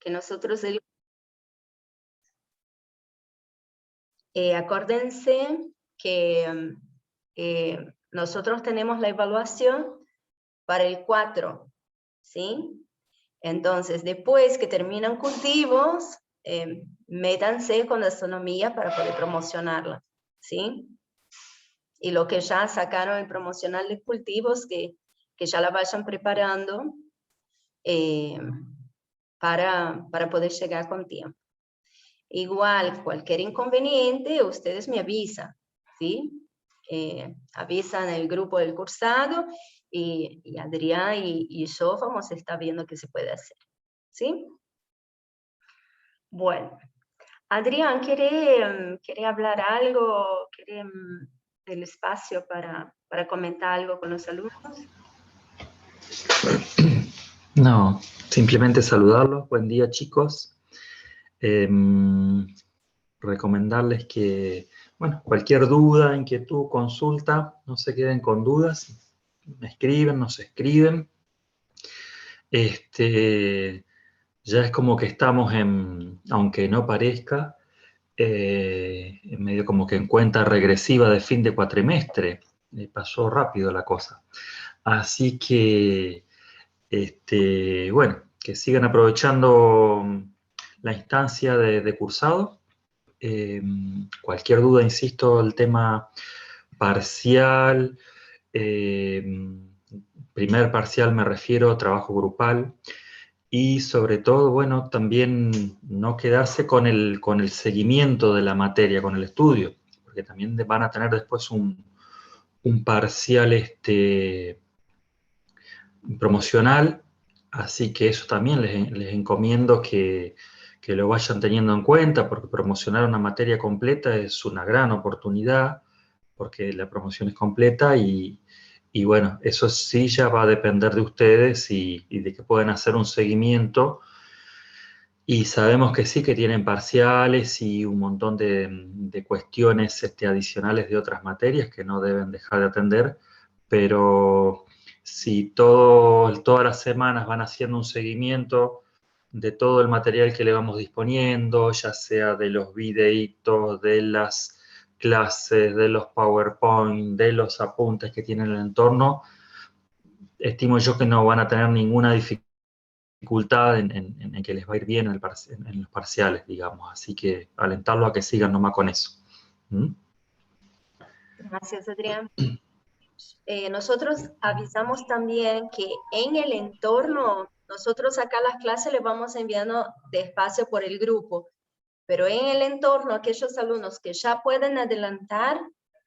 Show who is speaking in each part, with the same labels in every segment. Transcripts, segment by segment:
Speaker 1: que nosotros, acuérdense que nosotros tenemos la evaluación para el 4, ¿sí? Entonces, después que terminan cultivos, métanse con la astronomía para poder promocionarla, ¿sí? Y lo que ya sacaron el promocional de cultivos, que ya la vayan preparando para poder llegar con tiempo. Igual, cualquier inconveniente, ustedes me avisan, ¿sí? Avisan el grupo del cursado y Adrián y yo vamos a estar viendo qué se puede hacer, ¿sí? Bueno, Adrián, ¿quiere hablar algo? ¿Quiere el espacio para comentar algo con los alumnos?
Speaker 2: No, simplemente saludarlos. Buen día, chicos. Recomendarles que, bueno, cualquier duda, inquietud, consulta, no se queden con dudas. Me escriben, nos escriben. Ya es como que estamos aunque no parezca, en medio como que en cuenta regresiva de fin de cuatrimestre. Pasó rápido la cosa. Así que, bueno, que sigan aprovechando la instancia de cursado. Cualquier duda, insisto, el tema parcial, primer parcial me refiero a trabajo grupal, y sobre todo, bueno, también no quedarse con el seguimiento de la materia, con el estudio, porque también van a tener después un parcial promocional, así que eso también les encomiendo que lo vayan teniendo en cuenta, porque promocionar una materia completa es una gran oportunidad, porque la promoción es completa y bueno, eso sí ya va a depender de ustedes y de que puedan hacer un seguimiento. Y sabemos que sí, que tienen parciales y un montón de cuestiones adicionales de otras materias que no deben dejar de atender, pero si todas las semanas van haciendo un seguimiento de todo el material que le vamos disponiendo, ya sea de los videitos, de las clases, de los PowerPoint, de los apuntes que tienen en el entorno, estimo yo que no van a tener ninguna dificultad en que les va a ir bien en los parciales, digamos. Así que alentarlo a que sigan nomás con eso. ¿Mm?
Speaker 1: Gracias, Adrián. Nosotros avisamos también que en el entorno, nosotros acá las clases les vamos enviando despacio por el grupo, pero en el entorno, aquellos alumnos que ya pueden adelantar,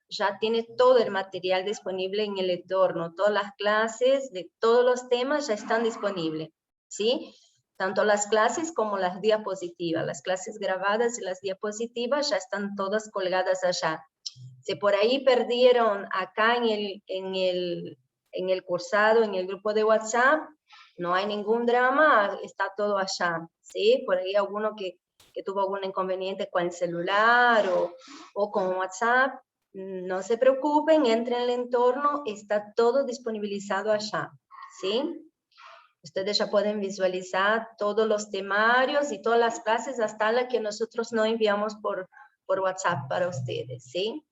Speaker 1: ya tiene todo el material disponible en el entorno, todas las clases de todos los temas ya están disponibles, ¿sí? Tanto las clases como las diapositivas, las clases grabadas y las diapositivas ya están todas colgadas allá. Si por ahí perdieron acá en el cursado, en el grupo de WhatsApp, no hay ningún drama, está todo allá, ¿sí? Por ahí alguno que tuvo algún inconveniente con el celular o con WhatsApp, no se preocupen, entren al entorno, está todo disponibilizado allá, ¿sí? Ustedes ya pueden visualizar todos los temarios y todas las clases hasta las que nosotros no enviamos por WhatsApp para ustedes, ¿sí?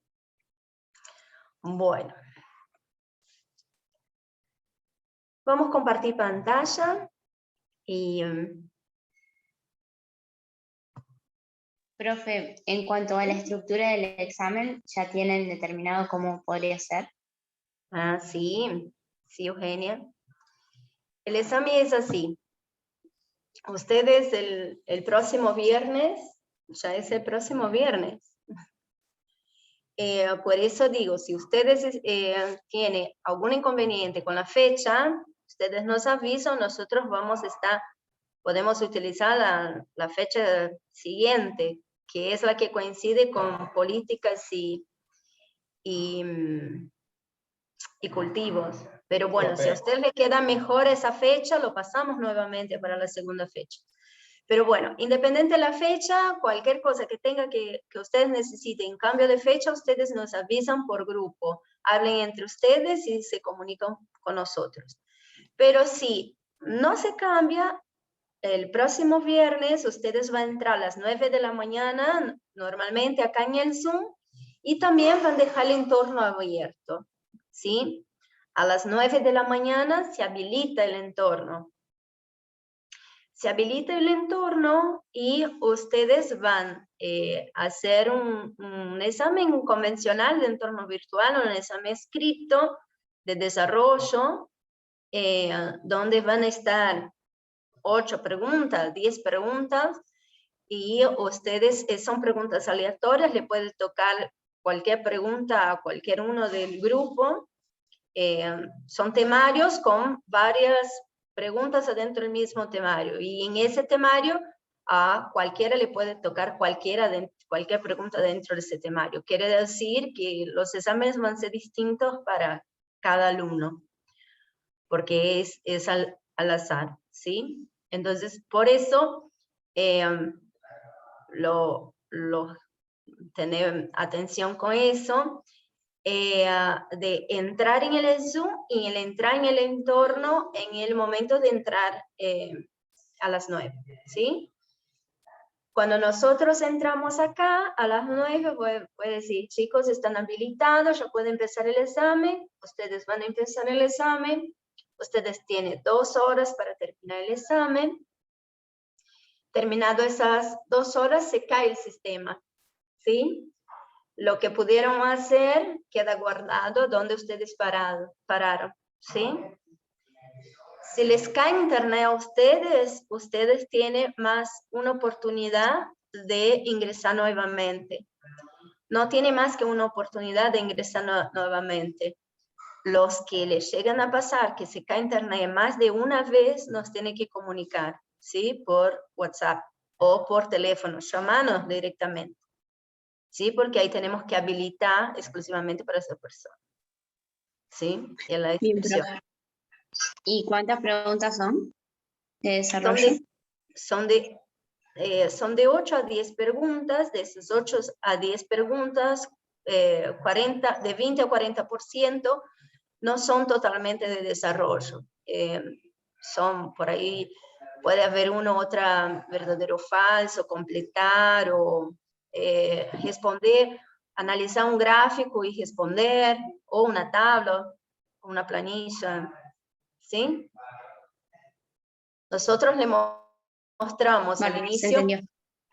Speaker 1: Bueno. Vamos a compartir pantalla y...
Speaker 3: Profe, en cuanto a la estructura del examen, ¿ya tienen determinado cómo podría ser?
Speaker 1: Ah, sí, sí, Eugenia. El examen es así. Ustedes el próximo viernes, ya es el próximo viernes. Por eso digo, si ustedes tienen algún inconveniente con la fecha, ustedes nos avisan, nosotros vamos a estar, podemos utilizar la fecha siguiente, que es la que coincide con políticas y cultivos. Pero bueno, si a usted le queda mejor esa fecha, lo pasamos nuevamente para la segunda fecha. Pero bueno, independiente de la fecha, cualquier cosa que tenga que ustedes necesiten cambio de fecha, ustedes nos avisan por grupo. Hablen entre ustedes y se comunican con nosotros. Pero si no se cambia, el próximo viernes ustedes van a entrar a las 9 de la mañana, normalmente acá en el Zoom, y también van a dejar el entorno abierto, ¿sí? A las 9 de la mañana se habilita el entorno. Se habilita el entorno y ustedes van a hacer un examen convencional de entorno virtual, un examen escrito de desarrollo, donde van a estar 8 preguntas, 10 preguntas, y ustedes son preguntas aleatorias, le puede tocar cualquier pregunta a cualquier uno del grupo. Son temarios con varias preguntas adentro del mismo temario, y en ese temario a cualquiera le puede tocar cualquier pregunta dentro de ese temario. Quiere decir que los exámenes van a ser distintos para cada alumno, porque es al azar, ¿sí? Entonces, por eso, tener atención con eso, de entrar en el Zoom y el entrar en el entorno en el momento de entrar a las 9, ¿sí? Cuando nosotros entramos acá a las 9, puede decir, chicos, están habilitados, ya puede empezar el examen, ustedes van a empezar el examen, ustedes tienen 2 horas para terminar el examen. Terminado esas 2 horas, se cae el sistema, ¿sí? Lo que pudieron hacer queda guardado donde ustedes pararon, ¿sí? Si les cae internet a ustedes tienen más una oportunidad de ingresar nuevamente. No tiene más que una oportunidad de ingresar nuevamente. Los que les llegan a pasar que se cae internet más de una vez, nos tienen que comunicar, ¿sí? Por WhatsApp o por teléfono, llamarnos directamente, ¿sí? Porque ahí tenemos que habilitar exclusivamente para esa persona, ¿sí? En la descripción.
Speaker 3: ¿Y cuántas preguntas son de desarrollo?
Speaker 1: Son de 8 a 10 preguntas. De esas 8 a 10 preguntas, de 20 a 40% no son totalmente de desarrollo. Son por ahí, puede haber una u otra verdadero o falso, completar o responder, analizar un gráfico y responder, o una tabla, una planilla, ¿sí? Nosotros le mostramos al inicio.
Speaker 3: Se entendió.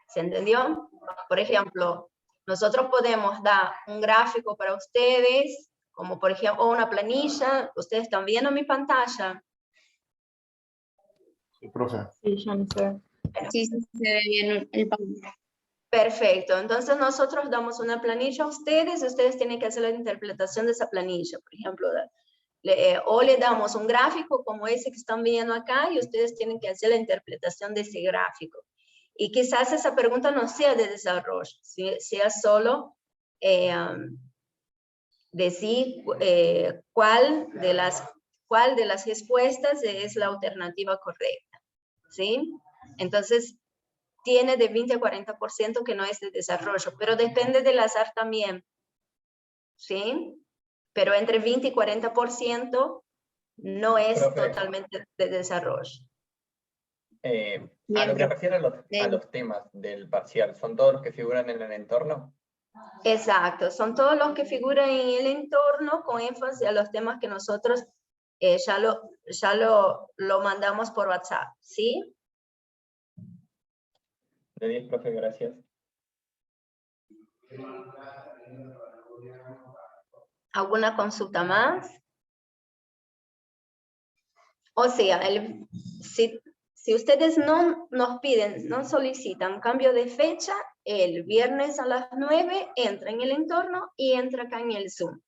Speaker 1: ¿Se entendió? Por ejemplo, nosotros podemos dar un gráfico para ustedes, como por ejemplo, o una planilla. Ustedes están viendo mi pantalla.
Speaker 4: Sí, profe.
Speaker 5: Sí, Jennifer.
Speaker 3: Sí, se ve bien el panel.
Speaker 1: Perfecto. Entonces nosotros damos una planilla a ustedes y ustedes tienen que hacer la interpretación de esa planilla. Por ejemplo, o le damos un gráfico como ese que están viendo acá y ustedes tienen que hacer la interpretación de ese gráfico. Y quizás esa pregunta no sea de desarrollo, sea solo decir cuál de las respuestas es la alternativa correcta, ¿sí? Entonces, tiene de 20 a 40% que no es de desarrollo, pero depende del azar también, ¿sí? Pero entre 20 y 40% no es totalmente de desarrollo.
Speaker 6: A lo que refiere a los temas del parcial, ¿son todos los que figuran en el entorno?
Speaker 1: Exacto, son todos los que figuran en el entorno con énfasis a los temas que nosotros ya lo mandamos por WhatsApp, ¿sí?
Speaker 6: De 10, profe, gracias.
Speaker 1: ¿Alguna consulta más? O sea, si ustedes no nos piden, no solicitan cambio de fecha, el viernes a las 9 entra en el entorno y entra acá en el Zoom.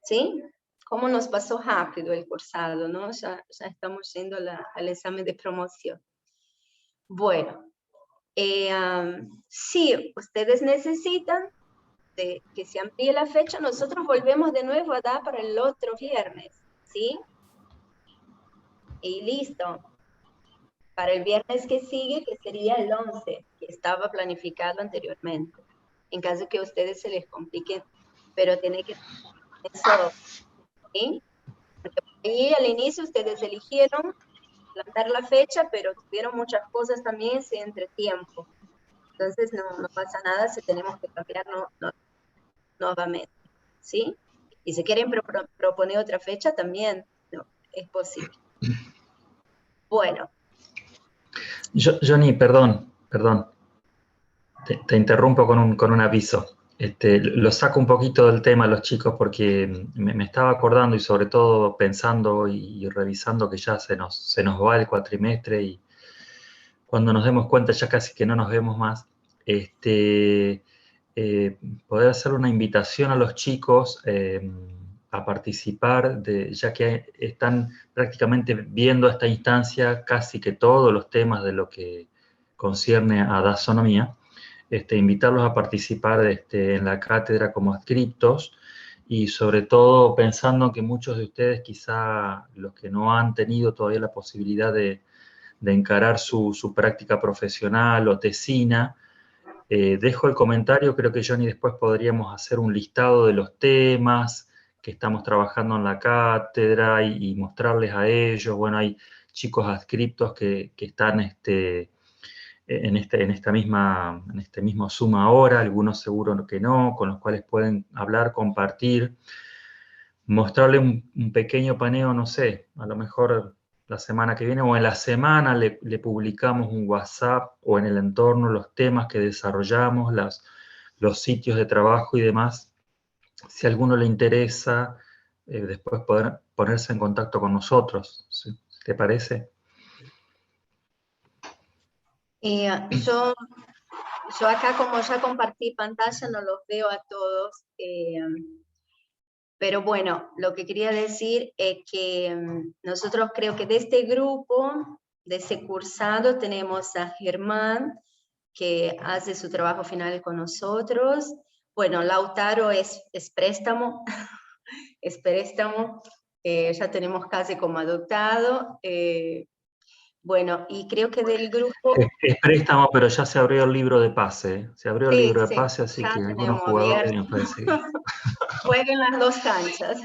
Speaker 1: ¿Sí? Como nos pasó rápido el cursado, ¿no? Ya estamos yendo al examen de promoción. Bueno, si ustedes necesitan que se amplíe la fecha, nosotros volvemos de nuevo a dar para el otro viernes, ¿sí? Y listo. Para el viernes que sigue, que sería el 11, que estaba planificado anteriormente. En caso que a ustedes se les complique, pero tiene que eso, ¿sí? Porque ahí al inicio ustedes eligieron plantar la fecha, pero tuvieron muchas cosas también ese entretiempo. Entonces no pasa nada si tenemos que cambiar nuevamente, ¿sí? Y si quieren proponer otra fecha también, no, es posible. Bueno.
Speaker 2: Johnny, perdón. Te interrumpo con un aviso. Lo saco un poquito del tema a los chicos porque me estaba acordando y sobre todo pensando y revisando que ya se nos va el cuatrimestre y cuando nos demos cuenta ya casi que no nos vemos más. Poder hacer una invitación a los chicos a participar, ya que están prácticamente viendo esta instancia casi que todos los temas de lo que concierne a Dasonomía. Invitarlos a participar en la cátedra como adscriptos y sobre todo pensando que muchos de ustedes, quizá los que no han tenido todavía la posibilidad de encarar su práctica profesional o tesina, dejo el comentario, creo que Johnny después podríamos hacer un listado de los temas que estamos trabajando en la cátedra y mostrarles a ellos. Bueno, hay chicos adscriptos que están en este mismo Zoom ahora, algunos seguro que no, con los cuales pueden hablar, compartir, mostrarle un pequeño paneo, no sé, a lo mejor la semana que viene o en la semana le publicamos un WhatsApp o en el entorno los temas que desarrollamos, los sitios de trabajo y demás. Si a alguno le interesa, después poder ponerse en contacto con nosotros, ¿sí? ¿Te parece?
Speaker 1: Yo acá, como ya compartí pantalla, no los veo a todos, pero bueno, lo que quería decir es que nosotros creo que de este grupo, de ese cursado, tenemos a Germán, que hace su trabajo final con nosotros. Bueno, Lautaro es préstamo, es préstamo, ya tenemos casi como adoptado. Bueno, y creo que del grupo...
Speaker 2: Es préstamo, pero ya se abrió el libro de pase. ¿Eh? Se abrió el libro de pase, así que algunos jugadores me parece que...
Speaker 1: Jueguen las dos canchas.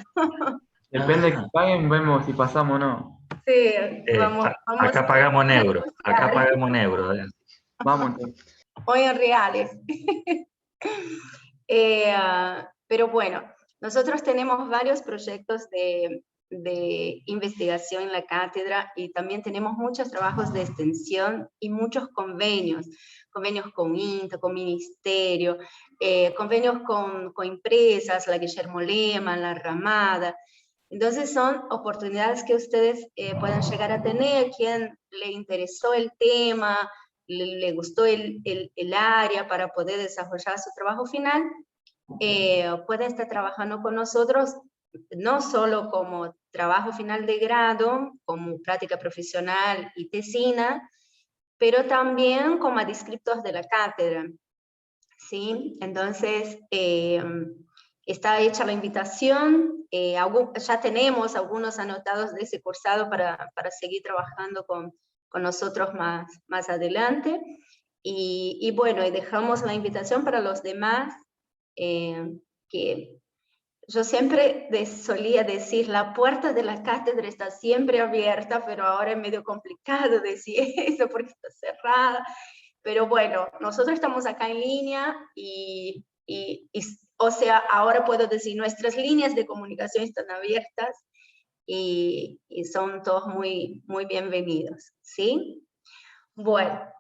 Speaker 4: Depende de que paguen, vemos si pasamos o no.
Speaker 1: Sí, vamos
Speaker 2: acá pagamos en euros. Acá pagamos en euros.
Speaker 4: Vamos entonces.
Speaker 1: Hoy en reales. Pero bueno, nosotros tenemos varios proyectos de investigación en la cátedra y también tenemos muchos trabajos de extensión y muchos convenios con INTA, con Ministerio, convenios con empresas, la Guillermo Lehmann, la Ramada. Entonces son oportunidades que ustedes pueden llegar a tener, quien le interesó el tema, le gustó el área para poder desarrollar su trabajo final, puede estar trabajando con nosotros, no solo como trabajo final de grado, como práctica profesional y tesina, pero también como adscriptos de la cátedra, ¿sí? Entonces, está hecha la invitación, ya tenemos algunos anotados de ese cursado para seguir trabajando con nosotros más adelante, y bueno, y dejamos la invitación para los demás, que yo siempre solía decir, la puerta de la cátedra está siempre abierta, pero ahora es medio complicado decir eso porque está cerrada. Pero bueno, nosotros estamos acá en línea o sea, ahora puedo decir, nuestras líneas de comunicación están abiertas y son todos muy, muy bienvenidos, ¿sí? Bueno.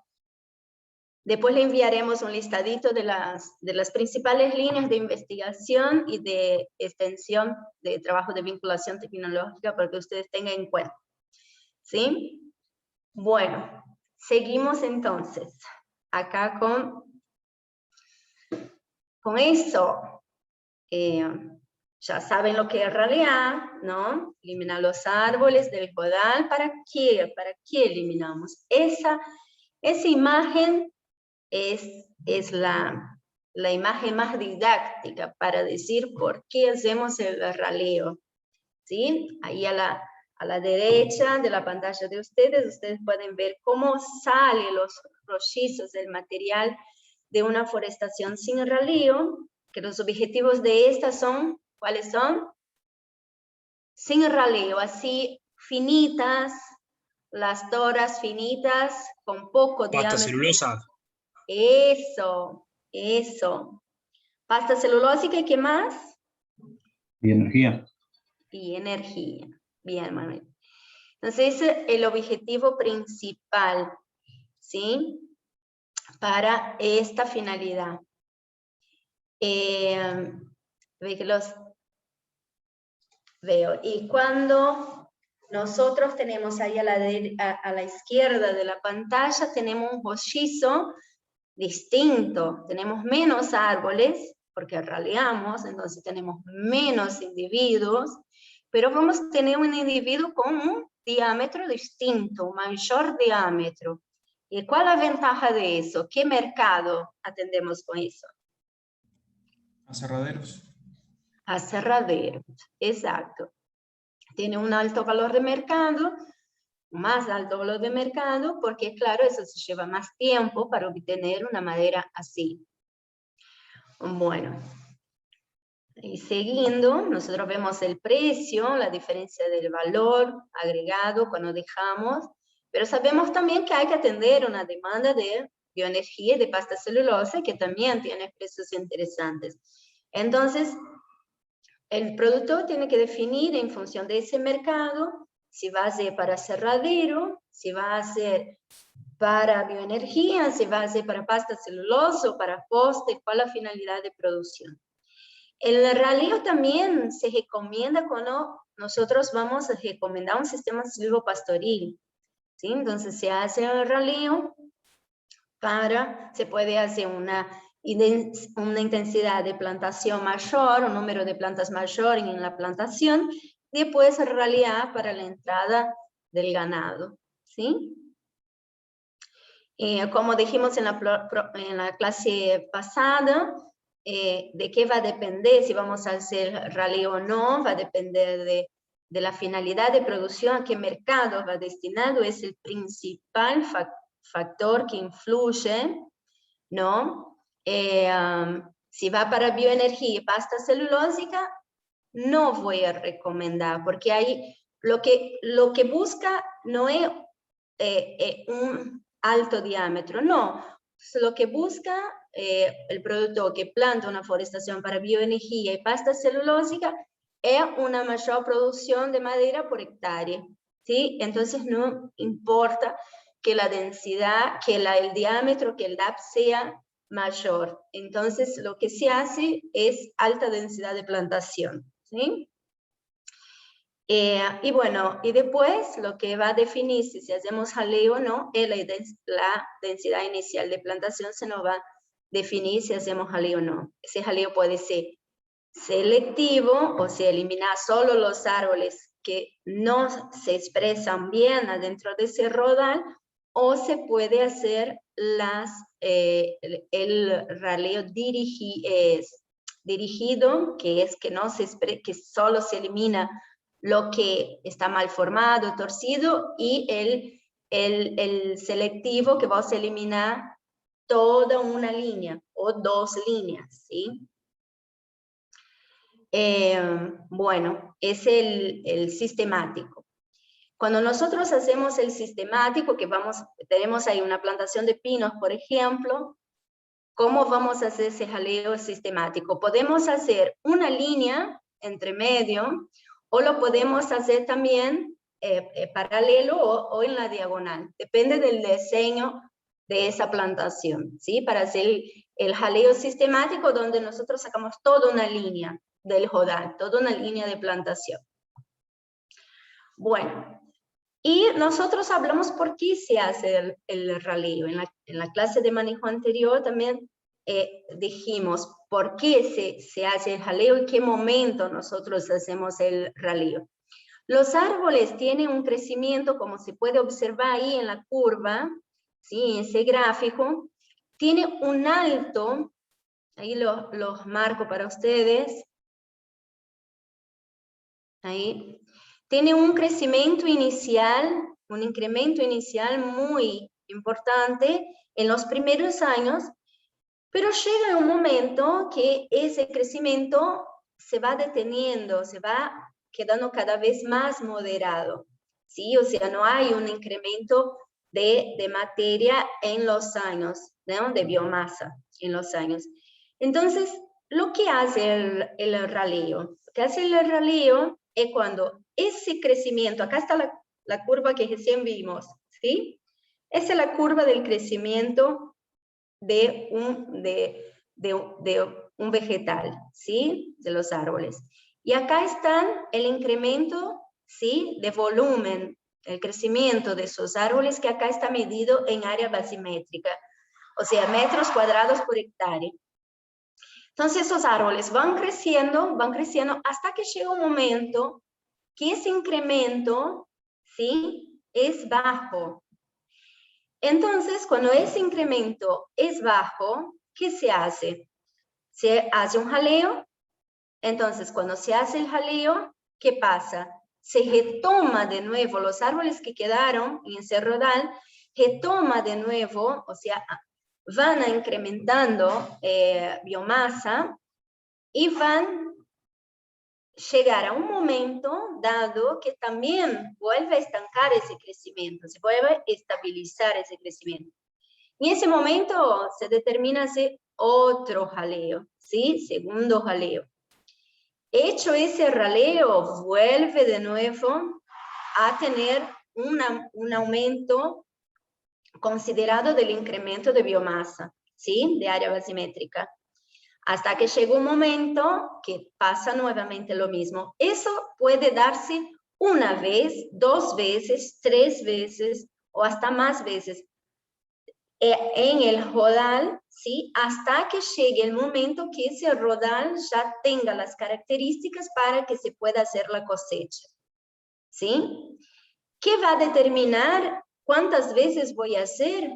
Speaker 1: Después le enviaremos un listadito de las principales líneas de investigación y de extensión de trabajo de vinculación tecnológica para que ustedes tengan en cuenta. ¿Sí? Bueno, seguimos entonces. Acá con eso. Ya saben lo que es ralear, ¿no? Eliminar los árboles del codal. ¿Para qué? ¿Para qué eliminamos? Esa imagen es la imagen más didáctica para decir por qué hacemos el raleo, ¿sí? Ahí a la derecha de la pantalla de ustedes pueden ver cómo salen los rollizos del material de una forestación sin raleo, que los objetivos de estas son, ¿cuáles son? Sin raleo, así finitas, las toras finitas con poco diámetro.
Speaker 5: Pasta celulosa.
Speaker 1: Eso. Pasta celulósica, ¿y qué más?
Speaker 7: Y energía.
Speaker 1: Y energía. Bien, Manuel. Entonces, ese es el objetivo principal, ¿sí? Para esta finalidad. Veo. Y cuando nosotros tenemos ahí a la izquierda de la pantalla, tenemos un rollizo distinto. Tenemos menos árboles, porque raleamos, entonces tenemos menos individuos, pero vamos a tener un individuo con un diámetro distinto, un mayor diámetro. ¿Y cuál es la ventaja de eso? ¿Qué mercado atendemos con eso?
Speaker 5: Aserraderos.
Speaker 1: Aserraderos, exacto. Tiene un alto valor de mercado, más alto valor de mercado, porque claro, eso se lleva más tiempo para obtener una madera así. Bueno, y siguiendo, nosotros vemos el precio, la diferencia del valor agregado cuando dejamos, pero sabemos también que hay que atender una demanda de bioenergía y de pasta celulosa, que también tiene precios interesantes. Entonces, el productor tiene que definir en función de ese mercado, si va a ser para aserradero, si va a ser para bioenergía, si va a ser para pasta celulosa o para poste, cuál es la finalidad de producción. El raleo también se recomienda cuando nosotros vamos a recomendar un sistema silvopastoril, ¿sí? Entonces se hace el raleo se puede hacer una intensidad de plantación mayor, un número de plantas mayor en la plantación, después ralear para la entrada del ganado, ¿sí? Como dijimos en la clase pasada, de qué va a depender si vamos a hacer raleo o no, va a depender de la finalidad de producción, a qué mercado va destinado, es el principal factor que influye, ¿no? Si va para bioenergía y pasta celulósica, no voy a recomendar, porque ahí lo que busca no es un alto diámetro, no. Lo que busca el productor que planta una forestación para bioenergía y pasta celulósica es una mayor producción de madera por hectárea, ¿sí? Entonces no importa que la densidad, que el diámetro, que el DAP sea mayor. Entonces lo que se hace es alta densidad de plantación, ¿sí? Y bueno, y después lo que va a definir si hacemos jaleo o no es la densidad inicial de plantación, se nos va a definir si hacemos jaleo o no. Ese jaleo puede ser selectivo, o sea, eliminar solo los árboles que no se expresan bien adentro de ese rodal, o se puede hacer el raleo dirigido, que es que solo se elimina lo que está mal formado, torcido, y el selectivo, que vas a eliminar toda una línea o dos líneas, ¿sí? Bueno, es el sistemático. Cuando nosotros hacemos el sistemático, tenemos ahí una plantación de pinos, por ejemplo, ¿cómo vamos a hacer ese jaleo sistemático? Podemos hacer una línea entre medio, o lo podemos hacer también paralelo o en la diagonal. Depende del diseño de esa plantación, ¿sí? Para hacer el jaleo sistemático, donde nosotros sacamos toda una línea del rodal, toda una línea de plantación. Bueno, y nosotros hablamos por qué se hace el raleo. En la clase de manejo anterior también dijimos por qué se hace el jaleo y qué momento nosotros hacemos el raleo. Los árboles tienen un crecimiento, como se puede observar ahí en la curva, ¿sí? Ese gráfico, tiene un alto, ahí los marco para ustedes, ahí, tiene un crecimiento inicial, un incremento inicial muy importante en los primeros años, pero llega un momento que ese crecimiento se va deteniendo, se va quedando cada vez más moderado. ¿sí? O sea, no hay un incremento de materia en los años, ¿no? De biomasa en los años. Entonces, lo que hace el raleo, lo que hace el raleo es cuando ese crecimiento, acá está la curva que recién vimos, ¿sí? Esa es la curva del crecimiento de un vegetal, ¿sí? De los árboles. Y acá están el incremento, ¿sí? De volumen, el crecimiento de esos árboles, que acá está medido en área basimétrica, o sea, metros cuadrados por hectárea. Entonces esos árboles van creciendo hasta que llega un momento que ese incremento, ¿sí? Es bajo. Entonces, cuando ese incremento es bajo, ¿qué se hace? Se hace un jaleo. Entonces, cuando se hace el jaleo, ¿qué pasa? Se retoma de nuevo los árboles que quedaron en ese rodal, retoma de nuevo, o sea, van incrementando biomasa y van llegar a un momento dado que también vuelve a estancar ese crecimiento, se vuelve a estabilizar ese crecimiento. Y en ese momento se determina hacer otro jaleo, ¿sí? Segundo jaleo. Hecho ese raleo, vuelve de nuevo a tener un aumento considerado del incremento de biomasa, ¿sí? De área basimétrica. Hasta que llega un momento que pasa nuevamente lo mismo. Eso puede darse una vez, 2 veces, 3 veces o hasta más veces en el rodal, ¿sí? Hasta que llegue el momento que ese rodal ya tenga las características para que se pueda hacer la cosecha, ¿sí? ¿Qué va a determinar cuántas veces voy a hacer?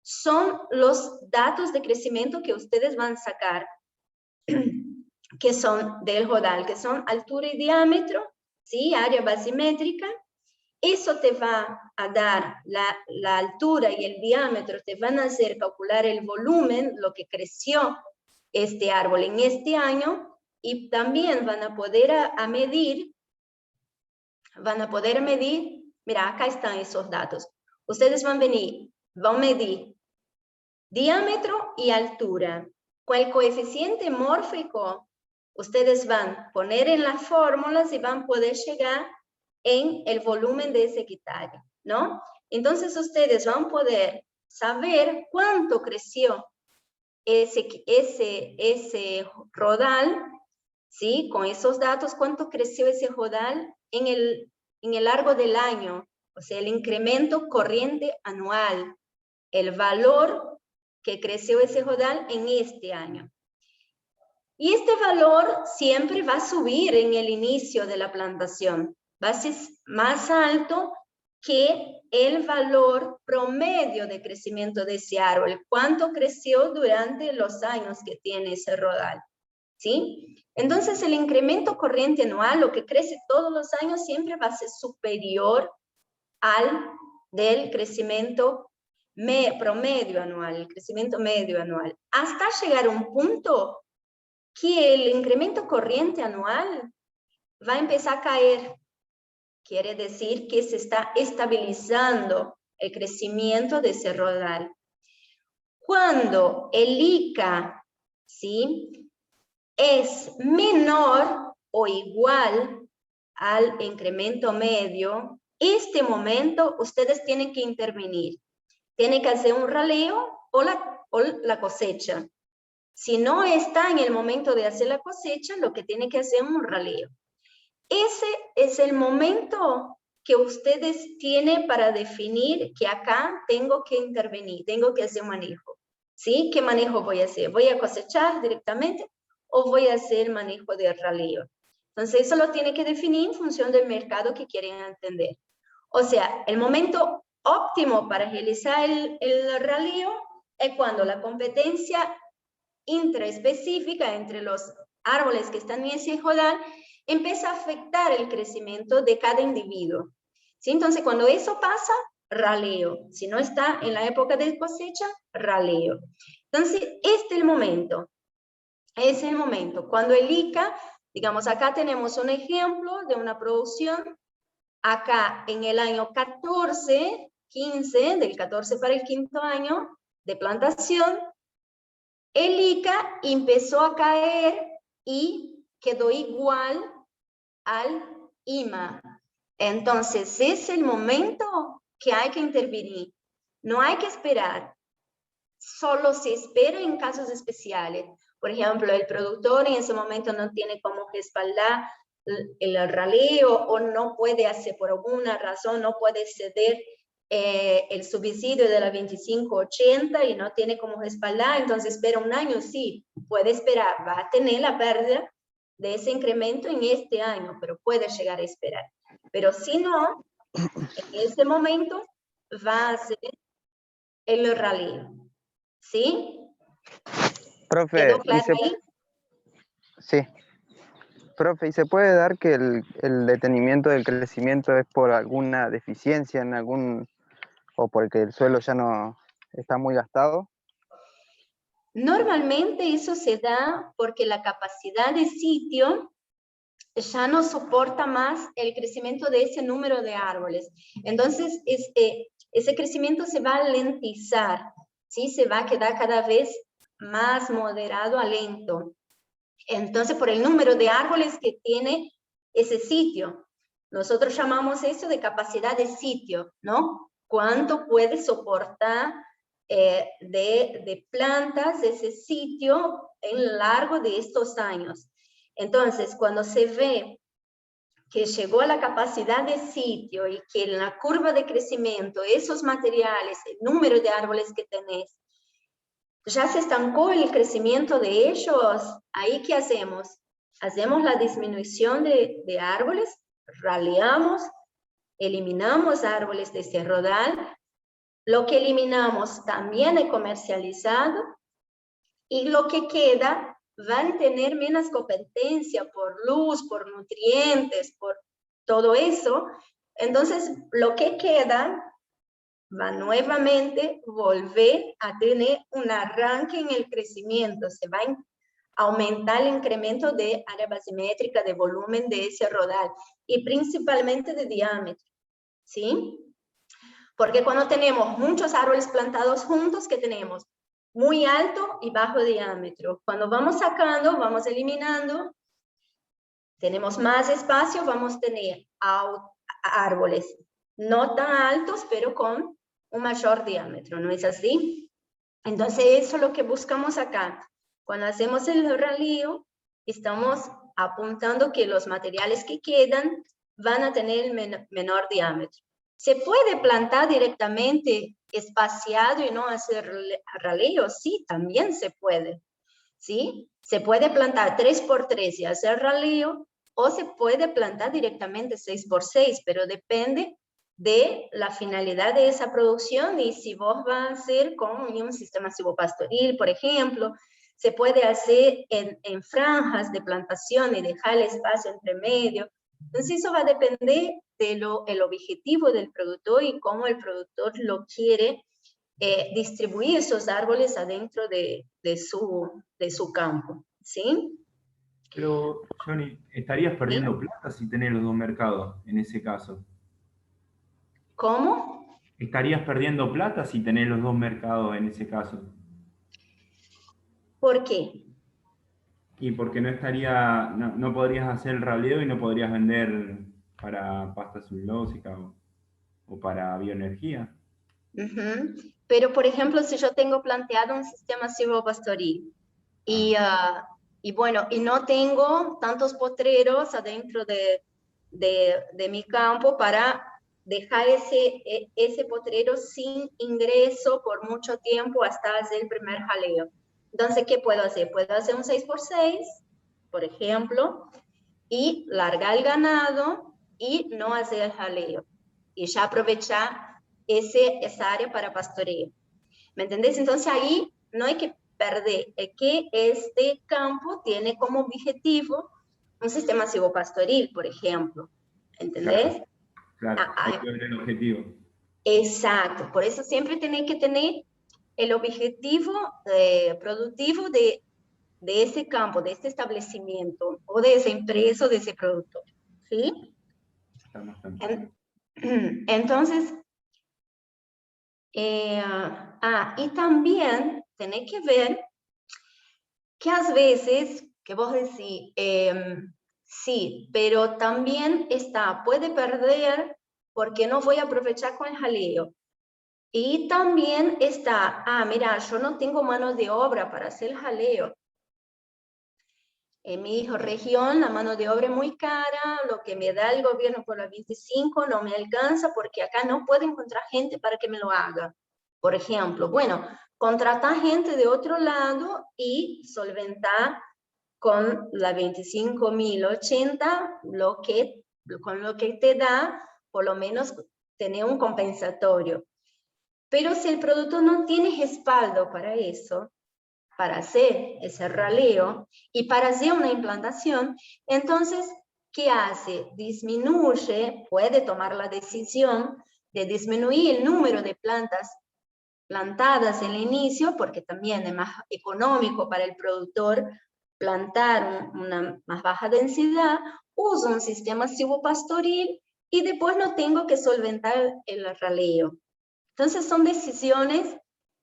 Speaker 1: Son los datos de crecimiento que ustedes van a sacar, que son del rodal, que son altura y diámetro, ¿sí? Área basimétrica. Eso te va a dar la altura y el diámetro, te van a hacer calcular el volumen, lo que creció este árbol en este año, y también van a poder medir, mira, acá están esos datos. Ustedes van a medir diámetro y altura. Con el coeficiente mórfico, ustedes van a poner en las fórmulas y van a poder llegar en el volumen de ese hectárea, ¿no? Entonces ustedes van a poder saber cuánto creció ese rodal, ¿sí? Con esos datos, cuánto creció ese rodal en el largo del año, o sea, el incremento corriente anual, el valor que creció ese rodal en este año. Y este valor siempre va a subir en el inicio de la plantación, va a ser más alto que el valor promedio de crecimiento de ese árbol, cuánto creció durante los años que tiene ese rodal, ¿sí? Entonces el incremento corriente anual, lo que crece todos los años, siempre va a ser superior al del crecimiento promedio anual, el crecimiento medio anual, hasta llegar a un punto que el incremento corriente anual va a empezar a caer. Quiere decir que se está estabilizando el crecimiento de ese rodal. Cuando el ICA, ¿sí?, es menor o igual al incremento medio, este momento ustedes tienen que intervenir. Tienen que hacer un raleo o la cosecha. Si no está en el momento de hacer la cosecha, lo que tiene que hacer es un raleo. Ese es el momento que ustedes tienen para definir que acá tengo que intervenir, tengo que hacer un manejo. ¿Sí? ¿Qué manejo voy a hacer? ¿Voy a cosechar directamente o voy a hacer manejo de raleo? Entonces eso lo tiene que definir en función del mercado que quieren entender. O sea, el momento óptimo para realizar el raleo es cuando la competencia intraespecífica entre los árboles que están en ese rodal empieza a afectar el crecimiento de cada individuo. ¿Sí? Entonces, cuando eso pasa, raleo. Si no está en la época de cosecha, raleo. Entonces, este es el momento. Es el momento. Cuando el ICA, digamos, acá tenemos un ejemplo de una producción acá en el año 14, 15, del 14 para el quinto año de plantación, el ICA empezó a caer y quedó igual al IMA. Entonces, es el momento que hay que intervenir. No hay que esperar. Solo se espera en casos especiales. Por ejemplo, el productor en ese momento no tiene cómo respaldar el raleo o no puede hacer, por alguna razón, no puede ceder el subsidio de la 2580 y no tiene cómo respaldar, entonces espera un año, sí, puede esperar, va a tener la pérdida de ese incremento en este año, pero puede llegar a esperar. Pero si no, en ese momento va a ser el raleo. ¿Sí?
Speaker 5: Profe,
Speaker 1: ¿Quedó claro ahí?
Speaker 5: sí. Profe, ¿y se puede dar que el detenimiento del crecimiento es por alguna deficiencia en algún, o porque el suelo ya no está muy gastado?
Speaker 1: Normalmente eso se da porque la capacidad de sitio ya no soporta más el crecimiento de ese número de árboles. Entonces, ese crecimiento se va a lentizar, ¿sí? Se va a quedar cada vez más moderado a lento. Entonces, por el número de árboles que tiene ese sitio. Nosotros llamamos eso de capacidad de sitio, ¿no? ¿Cuánto puede soportar de plantas ese sitio en lo largo de estos años? Entonces, cuando se ve que llegó a la capacidad de sitio y que en la curva de crecimiento, esos materiales, el número de árboles que tenés, ya se estancó el crecimiento de ellos, ¿ahí qué hacemos? Hacemos la disminución de árboles, raleamos, eliminamos árboles de ese rodal, lo que eliminamos también es comercializado y lo que queda van a tener menos competencia por luz, por nutrientes, por todo eso. Entonces, lo que queda va nuevamente volver a tener un arranque en el crecimiento, se va a aumentar el incremento de área basimétrica, de volumen de ese rodal y principalmente de diámetro, ¿sí? Porque cuando tenemos muchos árboles plantados juntos, ¿qué tenemos? Muy alto y bajo diámetro. Cuando vamos sacando, vamos eliminando, tenemos más espacio, vamos a tener árboles no tan altos, pero con un mayor diámetro, ¿no es así? Entonces, eso es lo que buscamos acá. Cuando hacemos el raleo, estamos apuntando que los materiales que quedan van a tener menor diámetro. ¿Se puede plantar directamente espaciado y no hacer raleo? Sí, también se puede. ¿Sí? Se puede plantar 3x3 y hacer raleo, o se puede plantar directamente 6x6, pero depende de la finalidad de esa producción y si vos vas a hacer con un sistema silvopastoril, por ejemplo, se puede hacer en franjas de plantación y dejar el espacio entre medio. Entonces eso va a depender del objetivo del productor y cómo el productor lo quiere distribuir esos árboles adentro de su campo, ¿sí?
Speaker 8: Pero, Johnny, ¿estarías perdiendo plata si tenés los dos mercados en ese caso?
Speaker 1: ¿Cómo?
Speaker 8: ¿Estarías perdiendo plata si tenés los dos mercados en ese caso?
Speaker 1: ¿Por qué?
Speaker 8: Y porque no podrías hacer el raleo y no podrías vender para pasta celulósica o para bioenergía.
Speaker 1: Pero, por ejemplo, si yo tengo planteado un sistema silvopastoril y bueno, y no tengo tantos potreros adentro de mi campo para dejar ese potrero sin ingreso por mucho tiempo hasta hacer el primer jaleo. Entonces, ¿qué puedo hacer? Puedo hacer un 6x6, por ejemplo, y largar el ganado y no hacer el jaleo. Y ya aprovechar esa área para pastoreo. ¿Me entendés? Entonces ahí no hay que perder, es que este campo tiene como objetivo un sistema silvopastoril, por ejemplo. ¿Entendés?
Speaker 8: Claro, hay que ver el objetivo.
Speaker 1: Exacto, por eso siempre tenés que tener el objetivo productivo de ese campo, de este establecimiento, o de esa empresa, o de ese productor, ¿sí? Entonces, y también tenés que ver que a veces, que vos decís, sí, pero también puede perder porque no voy a aprovechar con el jaleo. Y también mira, yo no tengo mano de obra para hacer el jaleo. En mi región la mano de obra es muy cara, lo que me da el gobierno por la 25 no me alcanza porque acá no puedo encontrar gente para que me lo haga. Por ejemplo, bueno, contratar gente de otro lado y solventar con la 25.080 con lo que te da, por lo menos tener un compensatorio. Pero si el productor no tiene respaldo para eso, para hacer ese raleo y para hacer una implantación, entonces, ¿qué hace? Puede tomar la decisión de disminuir el número de plantas plantadas en el inicio, porque también es más económico para el productor plantar una más baja densidad, uso un sistema silvopastoril y después no tengo que solventar el raleo. Entonces son decisiones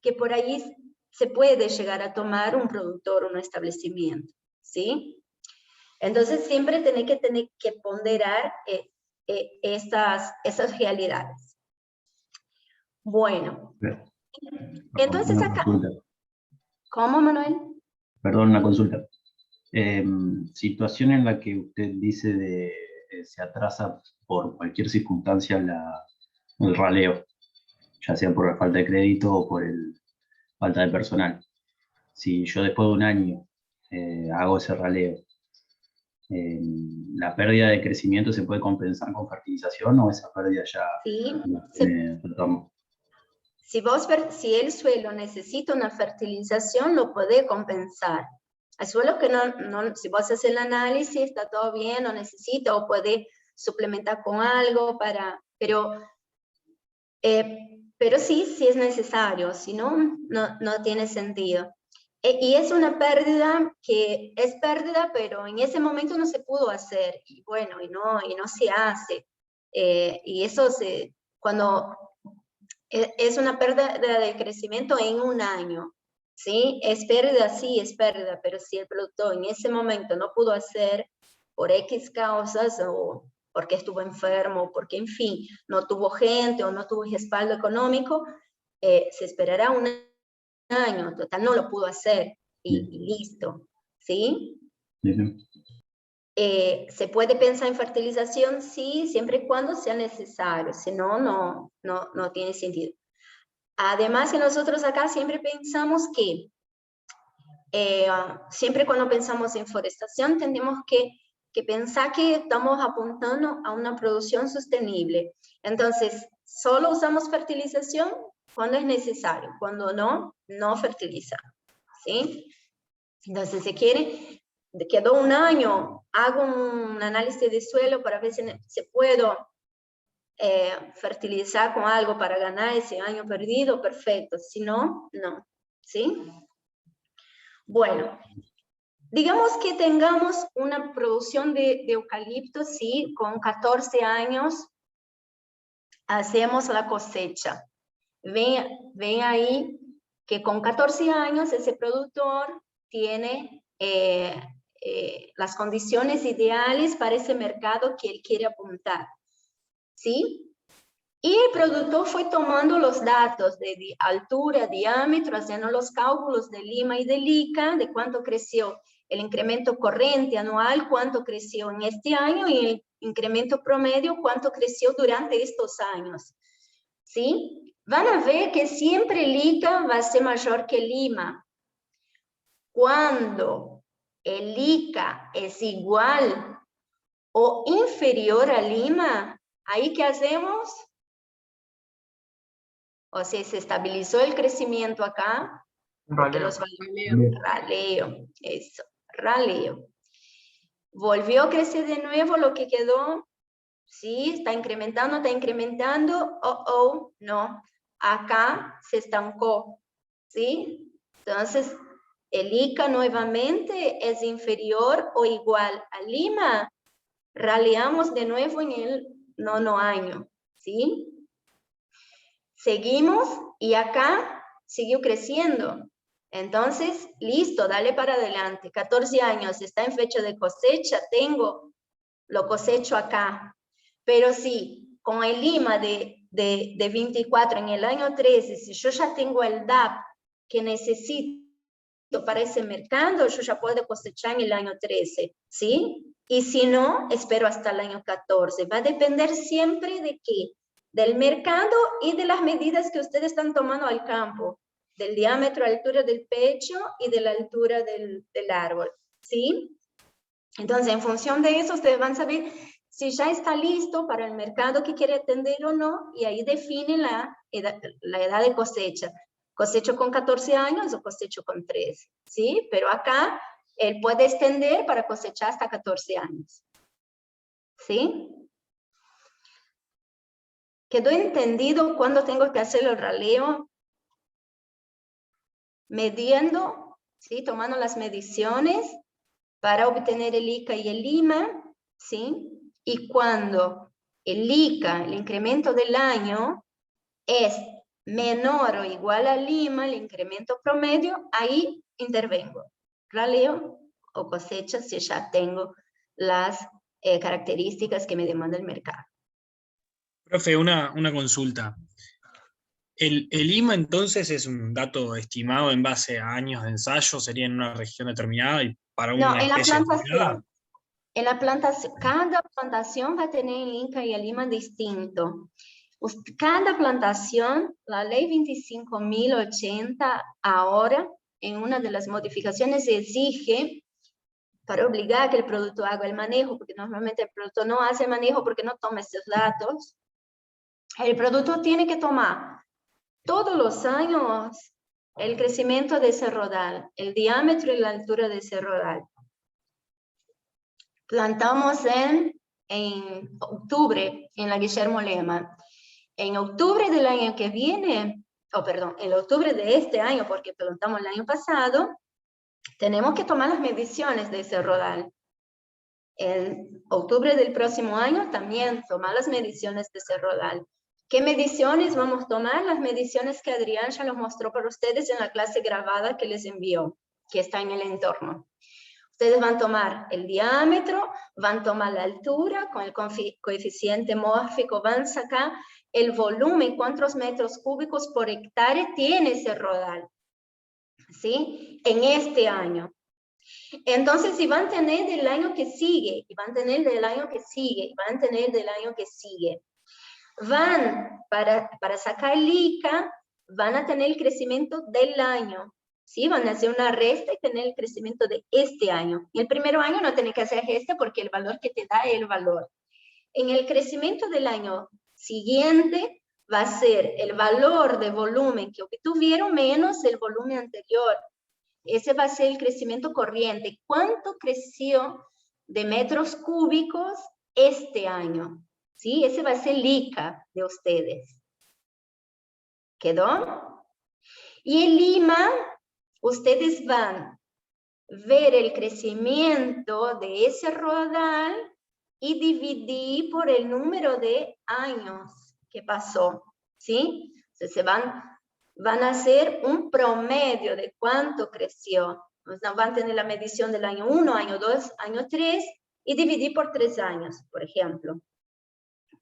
Speaker 1: que por ahí se puede llegar a tomar un productor o un establecimiento, ¿sí? Entonces siempre tener que ponderar esas realidades. Bueno, entonces acá... ¿Cómo, Manuel?
Speaker 7: Perdón, una consulta. Situación en la que usted dice se atrasa por cualquier circunstancia el raleo, ya sea por la falta de crédito o por falta de personal. Si yo después de un año hago ese raleo, ¿la pérdida de crecimiento se puede compensar con fertilización o esa pérdida ya no tiene retorno?
Speaker 1: Si el suelo necesita una fertilización, lo puede compensar. El suelo que si vos haces el análisis, está todo bien, no necesita, o puede suplementar con algo pero sí es necesario, si no tiene sentido. Y es una pérdida que es pérdida, pero en ese momento no se pudo hacer, y bueno, y no se hace. Y eso cuando es una pérdida de crecimiento en un año, ¿sí? Es pérdida, pero si el productor en ese momento no pudo hacer por X causas, o porque estuvo enfermo, porque en fin, no tuvo gente o no tuvo respaldo económico, se esperará un año, total no lo pudo hacer y listo, ¿sí? ¿Se puede pensar en fertilización? Sí, siempre y cuando sea necesario, si no, no tiene sentido. Además, que nosotros acá siempre pensamos que, siempre cuando pensamos en forestación, tenemos que pensar que estamos apuntando a una producción sostenible. Entonces, solo usamos fertilización cuando es necesario, cuando no fertilizamos, ¿sí? Entonces, si quiere, quedó un año, hago un análisis de suelo para ver si puedo fertilizar con algo para ganar ese año perdido, perfecto. Si no, no. ¿Sí? Bueno, digamos que tengamos una producción de eucalipto, sí, con 14 años hacemos la cosecha. Ven ahí que con 14 años ese productor tiene las condiciones ideales para ese mercado que él quiere apuntar, ¿sí? Y el productor fue tomando los datos de altura, diámetro, haciendo los cálculos de Lima y de Lica, de cuánto creció el incremento corriente anual, cuánto creció en este año, y el incremento promedio, cuánto creció durante estos años, ¿sí? Van a ver que siempre Lica va a ser mayor que Lima. Cuando el Lica es igual o inferior a Lima, ¿ahí qué hacemos? O sea, se estabilizó el crecimiento acá. Raleo, eso, raleo. Volvió a crecer de nuevo lo que quedó. Sí, está incrementando, no. Acá se estancó, ¿sí? Entonces, el Ica nuevamente es inferior o igual a Lima. Raleamos de nuevo en el nono año, ¿sí? Seguimos y acá siguió creciendo. Entonces, listo, dale para adelante. 14 años, está en fecha de cosecha, lo cosecho acá. Pero sí, con el IMA de 24 en el año 13, si yo ya tengo el DAP que necesito para ese mercado, yo ya puedo cosechar en el año 13, ¿sí? Y si no, espero hasta el año 14. Va a depender siempre de qué, del mercado y de las medidas que ustedes están tomando al campo, del diámetro, altura del pecho y de la altura del árbol, ¿sí? Entonces, en función de eso, ustedes van a saber si ya está listo para el mercado que quiere atender o no, y ahí definen la edad de cosecha. ¿Cosecho con 14 años o cosecho con 13? ¿Sí? Pero acá, él puede extender para cosechar hasta 14 años. ¿Sí? ¿Quedó entendido cuándo tengo que hacer el raleo? Midiendo, ¿sí? Tomando las mediciones para obtener el ICA y el IMA, ¿sí? Y cuando el ICA, el incremento del año, es menor o igual al IMA, el incremento promedio, ahí intervengo. Raleo o cosecha si ya tengo las características que me demanda el mercado.
Speaker 9: Profe, una consulta. ¿El IMA entonces es un dato estimado en base a años de ensayo? ¿Sería en una región determinada y para una
Speaker 1: No, en la
Speaker 9: especie
Speaker 1: plantación.
Speaker 9: determinada?
Speaker 1: En la plantación, cada plantación va a tener el INCA y el IMA distinto. Cada plantación, la ley 25.080 ahora, en una de las modificaciones exige, para obligar a que el producto haga el manejo, porque normalmente el producto no hace el manejo porque no toma esos datos, el producto tiene que tomar todos los años el crecimiento de ese rodal, el diámetro y la altura de ese rodal. Plantamos en octubre en la Guillermo Lehmann. En octubre del año que viene, en octubre de este año, porque plantamos el año pasado, tenemos que tomar las mediciones de ese rodal. En octubre del próximo año también tomar las mediciones de ese rodal. ¿Qué mediciones vamos a tomar? Las mediciones que Adrián ya los mostró para ustedes en la clase grabada que les envió, que está en el entorno. Ustedes van a tomar el diámetro, van a tomar la altura, con el coeficiente mórfico van a sacar el volumen, cuántos metros cúbicos por hectárea tiene ese rodal, ¿sí? En este año. Entonces, si van a tener del año que sigue, y van a tener del año que sigue, y van a tener del año que sigue, van, para sacar el ICA, van a tener el crecimiento del año. ¿Sí? Van a hacer una resta y tener el crecimiento de este año. Y el primer año no tiene que hacer resta porque el valor que te da es el valor. En el crecimiento del año siguiente va a ser el valor de volumen que obtuvieron menos el volumen anterior. Ese va a ser el crecimiento corriente. ¿Cuánto creció de metros cúbicos este año? ¿Sí? Ese va a ser el ICA de ustedes. ¿Quedó? Y el IMA, ustedes van a ver el crecimiento de ese rodal y dividir por el número de años que pasó, ¿sí? Entonces van a hacer un promedio de cuánto creció. Entonces van a tener la medición del año 1, año 2, año 3 y dividir por 3 años, por ejemplo.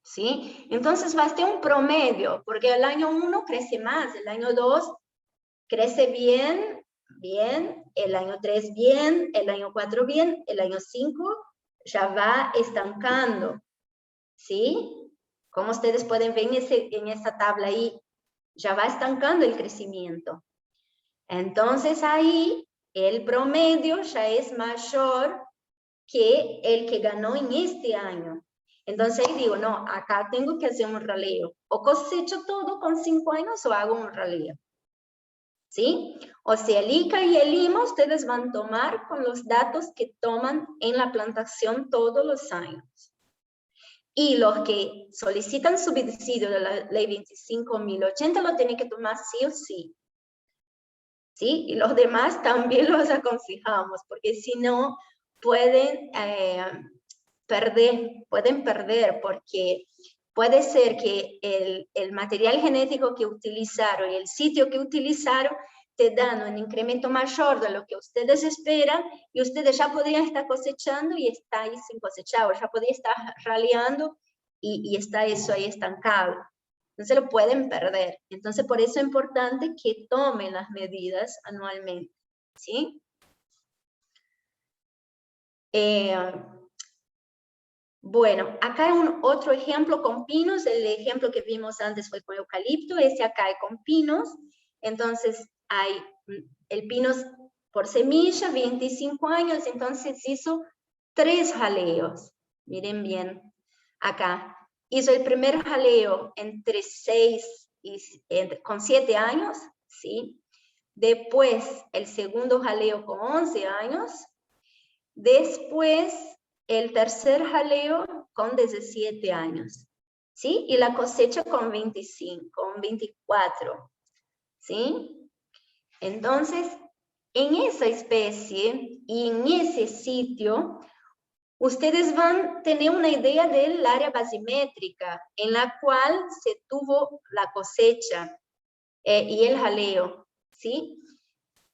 Speaker 1: ¿Sí? Entonces va a ser un promedio, porque el año 1 crece más, el año 2 crece bien, el año 3 bien, el año 4 bien, el año 5 ya va estancando, ¿sí? Como ustedes pueden ver en esta tabla ahí, ya va estancando el crecimiento. Entonces ahí el promedio ya es mayor que el que ganó en este año. Entonces ahí digo, no, acá tengo que hacer un raleo. O cosecho todo con 5 años o hago un raleo. ¿Sí? O sea, el ICA y el IMA ustedes van a tomar con los datos que toman en la plantación todos los años. Y los que solicitan subsidio de la ley 25.080 lo tienen que tomar sí o sí. ¿Sí? Y los demás también los aconsejamos, porque si no pueden pueden perder, porque puede ser que el material genético que utilizaron y el sitio que utilizaron te dan un incremento mayor de lo que ustedes esperan y ustedes ya podrían estar cosechando y está ahí sin cosechar, o ya podría estar raleando y está eso ahí estancado. Entonces lo pueden perder. Entonces por eso es importante que tomen las medidas anualmente, ¿sí? Bueno, acá hay otro ejemplo con pinos. El ejemplo que vimos antes fue con eucalipto. Este acá es con pinos. Entonces hay el pino por semilla, 25 años. Entonces hizo 3 jaleos. Miren bien acá. Hizo el primer jaleo entre 6 con 7 años, ¿sí? Después el segundo jaleo con 11 años. Después el tercer jaleo con 17 años, ¿sí? Y la cosecha con 25, con 24, ¿sí? Entonces, en esa especie y en ese sitio, ustedes van a tener una idea del área basimétrica en la cual se tuvo la cosecha y el jaleo, ¿sí?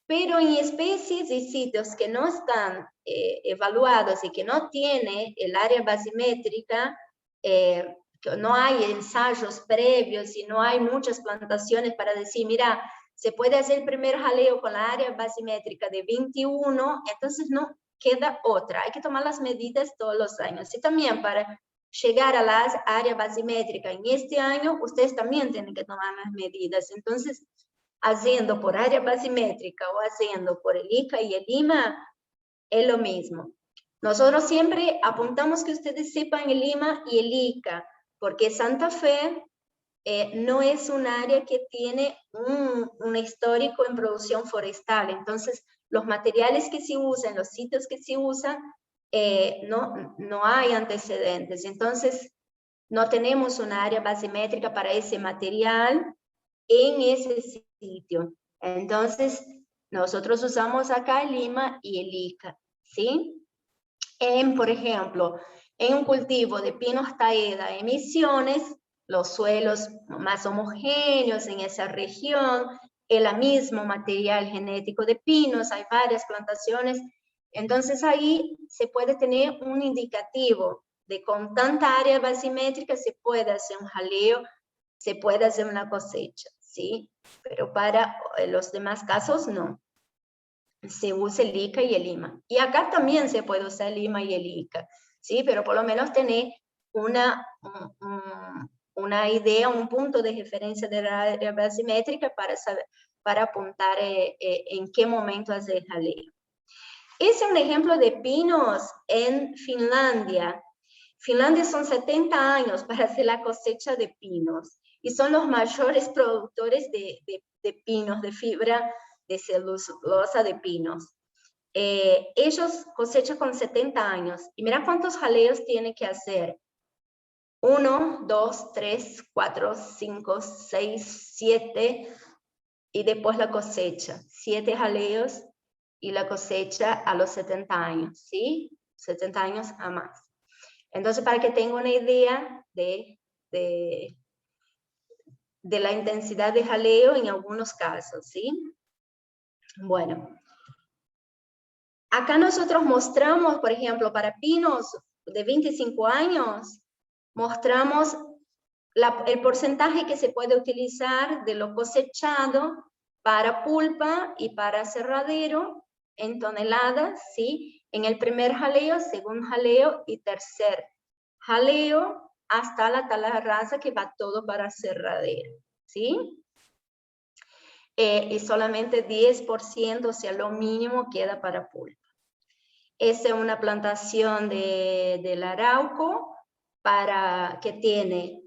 Speaker 1: Pero en especies y sitios que no están evaluados y que no tiene el área basimétrica, que no hay ensayos previos y no hay muchas plantaciones para decir, mira, se puede hacer el primer jaleo con la área basimétrica de 21, entonces no queda otra. Hay que tomar las medidas todos los años. Y también para llegar a la área basimétrica en este año, ustedes también tienen que tomar las medidas. Entonces, haciendo por área basimétrica o haciendo por el ICA y el IMA, es lo mismo. Nosotros siempre apuntamos que ustedes sepan el IMA y el ICA, porque Santa Fe no es un área que tiene un histórico en producción forestal. Entonces, los materiales que se usan, los sitios que se usan, no hay antecedentes. Entonces, no tenemos una área basimétrica para ese material en ese sitio. Entonces, nosotros usamos acá el IMA y el ICA, ¿sí? Por ejemplo, en un cultivo de pinos taeda en Misiones, los suelos más homogéneos en esa región, el mismo material genético de pinos, hay varias plantaciones, entonces ahí se puede tener un indicativo de con tanta área basimétrica se puede hacer un jaleo, se puede hacer una cosecha, ¿sí? Pero para los demás casos no. Se usa el ICA y el IMA. Y acá también se puede usar el IMA y el ICA, ¿sí? Pero por lo menos tener una idea, un punto de referencia de la área basimétrica para saber, para apuntar en qué momento hacer el jaleo. Ese es un ejemplo de pinos en Finlandia. Finlandia son 70 años para hacer la cosecha de pinos y son los mayores productores de pinos, de fibra de celulosa de pinos. Ellos cosechan con 70 años y mira cuántos jaleos tienen que hacer. 1, 2, 3, 4, 5, 6, 7 y después la cosecha. 7 jaleos y la cosecha a los 70 años, ¿sí? 70 años a más. Entonces, para que tengan una idea de la intensidad de jaleo en algunos casos, ¿sí? Bueno, acá nosotros mostramos, por ejemplo, para pinos de 25 años, mostramos el porcentaje que se puede utilizar de lo cosechado para pulpa y para aserradero en toneladas, ¿sí? En el primer jaleo, segundo jaleo y tercer jaleo hasta la tala rasa que va todo para aserradero, ¿sí? Y solamente 10%, o sea, lo mínimo queda para pulpa. Esa es una plantación del Arauco que tiene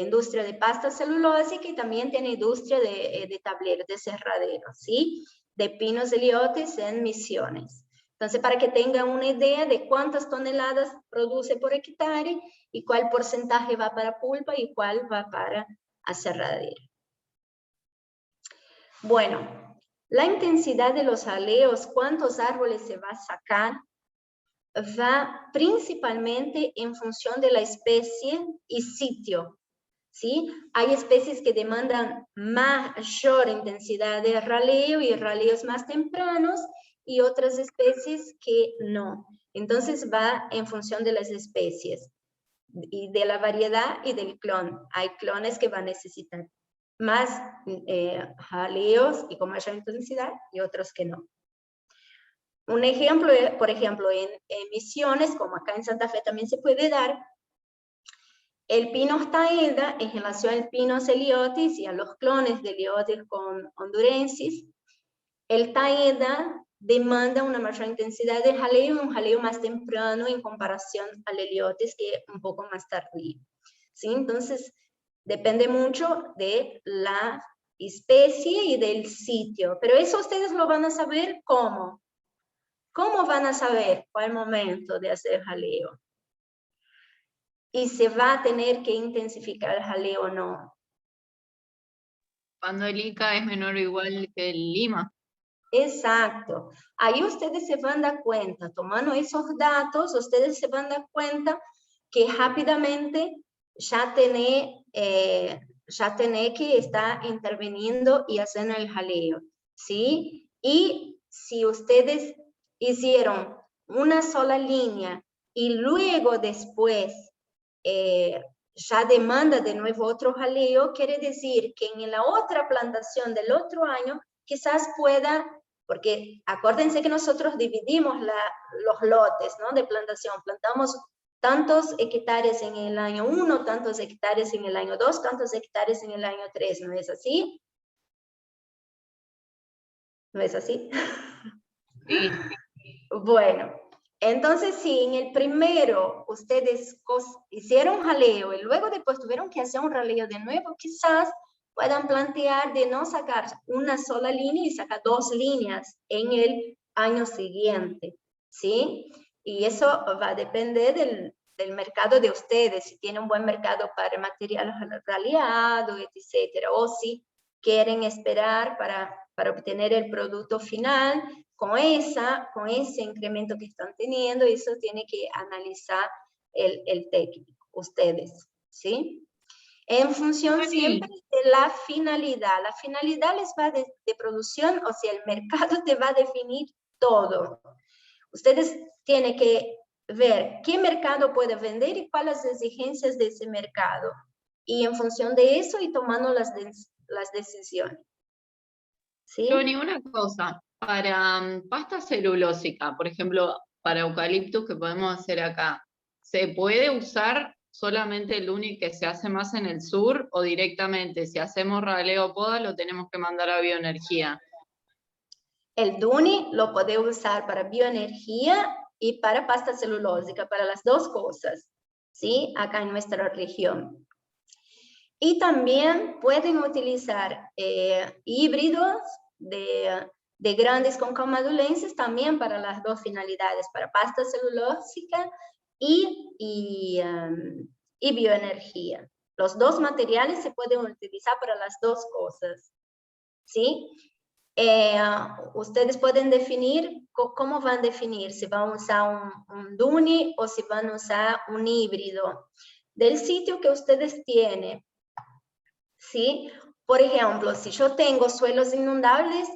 Speaker 1: industria de pasta celulósica y también tiene industria de tableros, de cerraderos, ¿sí? De pinos de liotes en Misiones. Entonces, para que tengan una idea de cuántas toneladas produce por hectárea y cuál porcentaje va para pulpa y cuál va para aserradero. Bueno, la intensidad de los jaleos, cuántos árboles se va a sacar, va principalmente en función de la especie y sitio, ¿sí? Hay especies que demandan mayor intensidad de raleo y raleos más tempranos, y otras especies que no. Entonces va en función de las especies y de la variedad y del clon. Hay clones que van a necesitar más raleos y con mayor intensidad, y otros que no. Un ejemplo, por ejemplo, en Misiones, como acá en Santa Fe también se puede dar, el Pinus taeda, en relación al Pinus eliotis y a los clones de Eliotis con hondurensis, el taeda demanda una mayor intensidad de jaleo, un jaleo más temprano en comparación al Eliotis, que es un poco más tardío. ¿Sí? Entonces, depende mucho de la especie y del sitio. Pero eso ustedes lo van a saber ¿cómo? ¿Cómo van a saber cuál momento de hacer jaleo? Y se va a tener que intensificar el jaleo o no.
Speaker 10: Cuando el ICA es menor o igual que el Lima.
Speaker 1: Exacto. Ahí ustedes se van a dar cuenta, tomando esos datos, ustedes se van a dar cuenta que rápidamente ya tiene que estar interviniendo y haciendo el jaleo, ¿sí? Y si ustedes hicieron una sola línea y luego después ya demanda de nuevo otro jaleo, quiere decir que en la otra plantación del otro año quizás pueda, porque acuérdense que nosotros dividimos los lotes, ¿no?, de plantación. Plantamos tantos hectáreas en el año 1, tantos hectáreas en el año 2, tantos hectáreas en el año 3, ¿no es así? ¿No es así?
Speaker 10: Sí.
Speaker 1: Bueno, entonces si en el primero ustedes hicieron jaleo y luego después tuvieron que hacer un raleo de nuevo, quizás puedan plantear de no sacar una sola línea y sacar 2 líneas en el año siguiente, ¿sí? Y eso va a depender del mercado de ustedes, si tienen un buen mercado para material raleado, etcétera, o si quieren esperar para obtener el producto final con ese incremento que están teniendo. Eso tiene que analizar el técnico, ustedes, ¿sí? En función siempre de la finalidad les va de producción, o sea, el mercado te va a definir todo. Ustedes tienen que ver qué mercado puede vender y cuáles las exigencias de ese mercado. Y en función de eso, y tomando las decisiones. ¿Sí?
Speaker 10: Johnny, una cosa, para pasta celulósica, por ejemplo, para eucaliptus que podemos hacer acá, ¿se puede usar solamente el Duni que se hace más en el sur, o directamente si hacemos raleo poda lo tenemos que mandar a bioenergía?
Speaker 1: El Duni lo puede usar para bioenergía y para pasta celulósica, para las dos cosas, ¿sí? Acá en nuestra región. Y también pueden utilizar híbridos de grandes concaumadulenses también para las dos finalidades, para pasta celulósica y bioenergía. Los dos materiales se pueden utilizar para las dos cosas, ¿sí? Ustedes pueden definir cómo van a definir, si van a usar un Duni o si van a usar un híbrido del sitio que ustedes tienen, ¿sí? Por ejemplo, si yo tengo suelos inundables,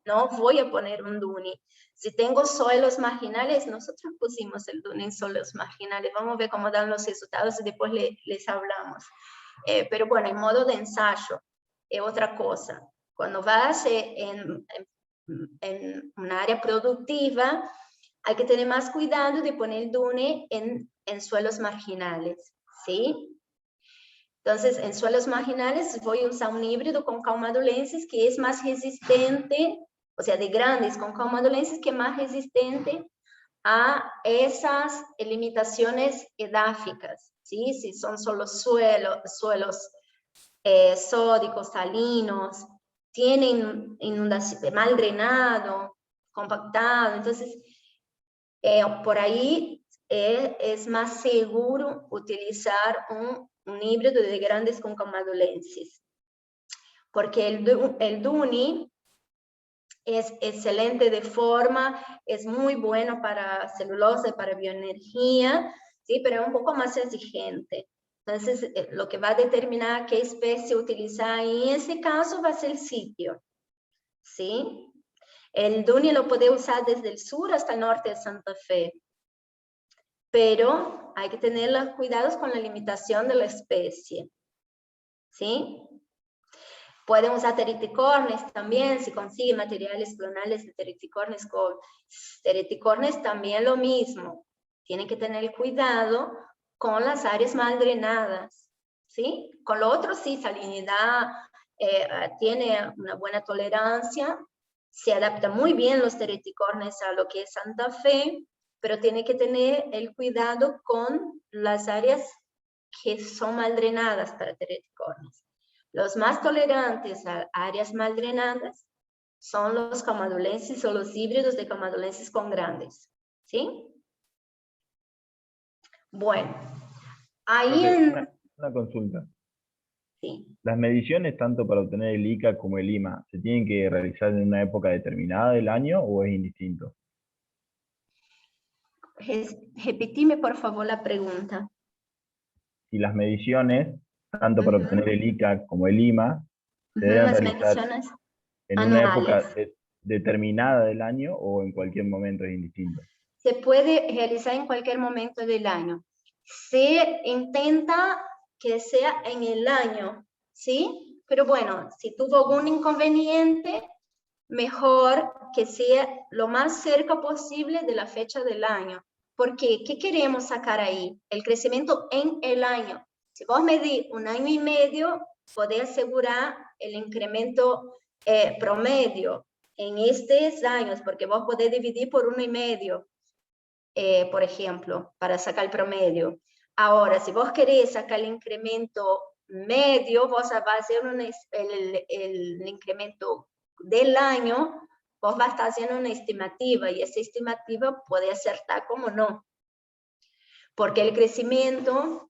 Speaker 1: no voy a poner un Duni. Si tengo suelos marginales, nosotros pusimos el Duni en suelos marginales. Vamos a ver cómo dan los resultados y después les hablamos. Pero bueno, en modo de ensayo, es otra cosa. Cuando vas en un área productiva, hay que tener más cuidado de poner el Duni en suelos marginales, ¿sí? Entonces, en suelos marginales voy a usar un híbrido con concaumadulenses que es más resistente, o sea, de grandes concaumadulenses que es más resistente a esas limitaciones edáficas, ¿sí? Si son solo suelos sódicos, salinos, tienen inundación, mal drenado, compactado, entonces por ahí es más seguro utilizar un híbrido de grandes concaumadulenses, porque el Duni es excelente de forma, es muy bueno para celulosa, para bioenergía, ¿sí? Pero es un poco más exigente. Entonces, lo que va a determinar qué especie utilizar en ese caso va a ser el sitio, ¿sí? El Duni lo puede usar desde el sur hasta el norte de Santa Fe, pero hay que tener los cuidados con la limitación de la especie, ¿sí? Pueden usar teriticornes también, si consiguen materiales clonales de teriticornes con teriticornes, también lo mismo. Tienen que tener cuidado con las áreas mal drenadas, ¿sí? Con lo otro sí, salinidad, tiene una buena tolerancia, se adapta muy bien los teriticornes a lo que es Santa Fe, pero tiene que tener el cuidado con las áreas que son mal drenadas para teriticornes. Los más tolerantes a áreas mal drenadas son los camadulenses o los híbridos de camadulenses con grandes, ¿sí? Bueno, ahí
Speaker 11: una consulta.
Speaker 1: Sí.
Speaker 11: ¿Las mediciones tanto para obtener el ICA como el IMA se tienen que realizar en una época determinada del año o es indistinto?
Speaker 1: Repetime, por favor, la pregunta.
Speaker 11: Si las mediciones, tanto para obtener el ICA como el IMA, se deben
Speaker 1: Las
Speaker 11: realizar
Speaker 1: mediciones
Speaker 11: en una época determinada del año o en cualquier momento es indistinto.
Speaker 1: Se puede realizar en cualquier momento del año. Se intenta que sea en el año, ¿sí? Pero bueno, si tuvo algún inconveniente, mejor que sea lo más cerca posible de la fecha del año. Porque, ¿qué queremos sacar ahí? El crecimiento en el año. Si vos medís 1 año y medio, podés asegurar el incremento promedio en estos años, porque vos podés dividir por 1 y medio, por ejemplo, para sacar el promedio. Ahora, si vos querés sacar el incremento medio, vos vas a hacer el incremento del año, vos vas a estar haciendo una estimativa y esa estimativa puede acertar como no. Porque el crecimiento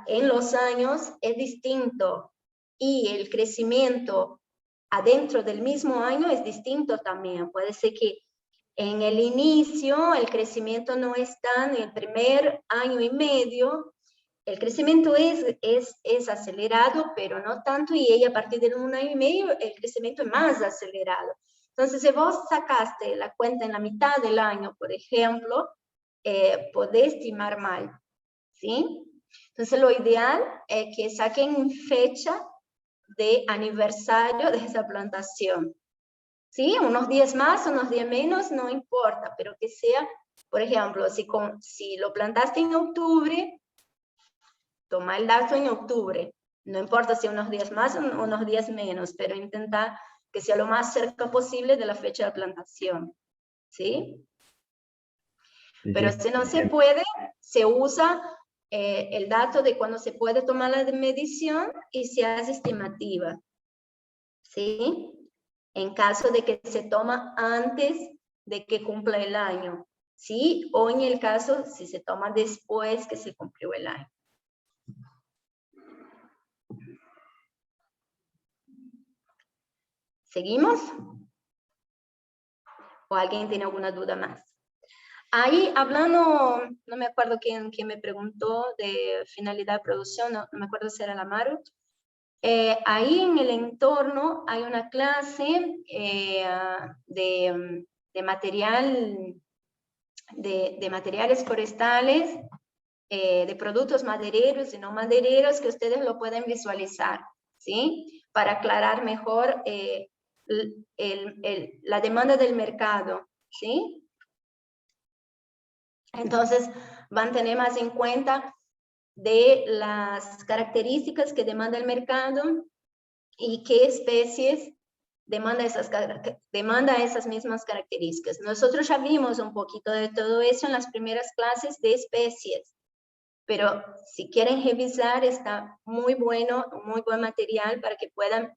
Speaker 1: en los años es distinto y el crecimiento adentro del mismo año es distinto también. Puede ser que en el inicio el crecimiento no está en el primer año y medio, el crecimiento es acelerado, pero no tanto, y a partir de 1 año y medio el crecimiento es más acelerado. Entonces, si vos sacaste la cuenta en la mitad del año, por ejemplo, podés estimar mal, ¿sí? Entonces, lo ideal es que saquen fecha de aniversario de esa plantación, ¿sí? Unos días más, unos días menos, no importa, pero que sea, por ejemplo, si lo plantaste en octubre, toma el dato en octubre. No importa si unos días más o unos días menos, pero intentar que sea lo más cerca posible de la fecha de plantación, ¿sí? Pero si no se puede, se usa el dato de cuando se puede tomar la medición y se hace estimativa, ¿sí? En caso de que se toma antes de que cumpla el año, ¿sí? O en el caso si se toma después que se cumplió el año. ¿Seguimos? ¿O alguien tiene alguna duda más? Ahí hablando, no me acuerdo quién me preguntó de finalidad de producción, no me acuerdo si era la Maru. Ahí en el entorno hay una clase de materiales forestales, de productos madereros y no madereros que ustedes lo pueden visualizar, ¿sí? Para aclarar mejor la demanda del mercado, ¿sí? Entonces, van a tener más en cuenta de las características que demanda el mercado y qué especies demanda esas mismas características. Nosotros ya vimos un poquito de todo eso en las primeras clases de especies, pero si quieren revisar, está muy bueno, muy buen material para que puedan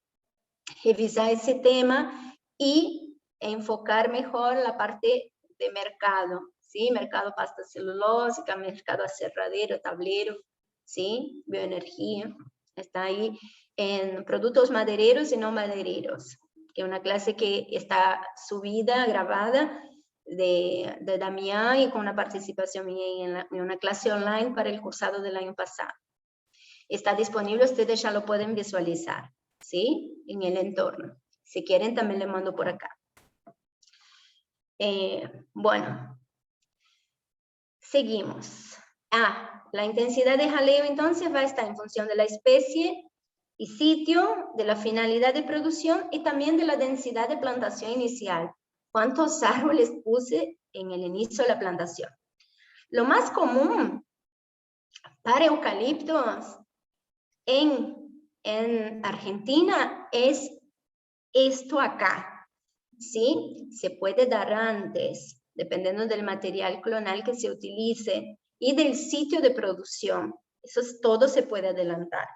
Speaker 1: revisar ese tema y enfocar mejor la parte de mercado, ¿sí? Mercado pasta celulósica, mercado aserradero, tablero, ¿sí? Bioenergía, está ahí en productos madereros y no madereros, que es una clase que está subida, grabada, de Damián y con una participación mía en una clase online para el cursado del año pasado. Está disponible, ustedes ya lo pueden visualizar, ¿sí? En el entorno. Si quieren, también le mando por acá. Bueno, seguimos. La intensidad de jaleo entonces va a estar en función de la especie y sitio, de la finalidad de producción y también de la densidad de plantación inicial. ¿Cuántos árboles puse en el inicio de la plantación? Lo más común para eucaliptos en Argentina es esto acá, ¿sí? Se puede dar antes, dependiendo del material clonal que se utilice y del sitio de producción. Eso es, todo se puede adelantar.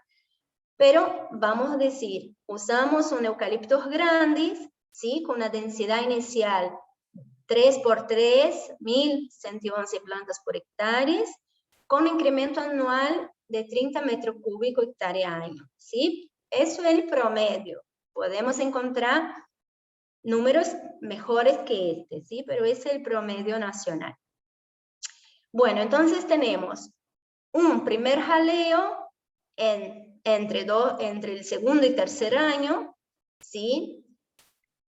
Speaker 1: Pero vamos a decir, usamos un eucaliptos grandes, ¿sí? Con una densidad inicial 3x3, 1.111 plantas por hectárea, con incremento anual de 30 metros cúbicos hectárea año, ¿sí? Eso es el promedio. Podemos encontrar números mejores que este, ¿sí? Pero ese es el promedio nacional. Bueno, entonces tenemos un primer jaleo entre el segundo y tercer año, ¿sí?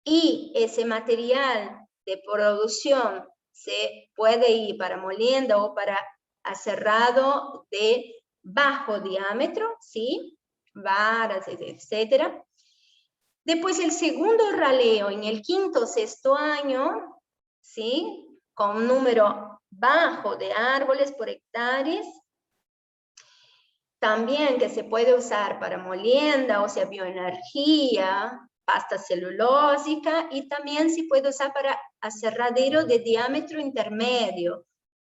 Speaker 1: Y ese material de producción se puede ir para molienda o para aserrado de bajo diámetro, ¿sí? Varas, etcétera. Después el segundo raleo en el quinto o sexto año, ¿sí? Con un número bajo de árboles por hectáreas. También que se puede usar para molienda, o sea, bioenergía, pasta celulósica, y también se puede usar para aserradero de diámetro intermedio.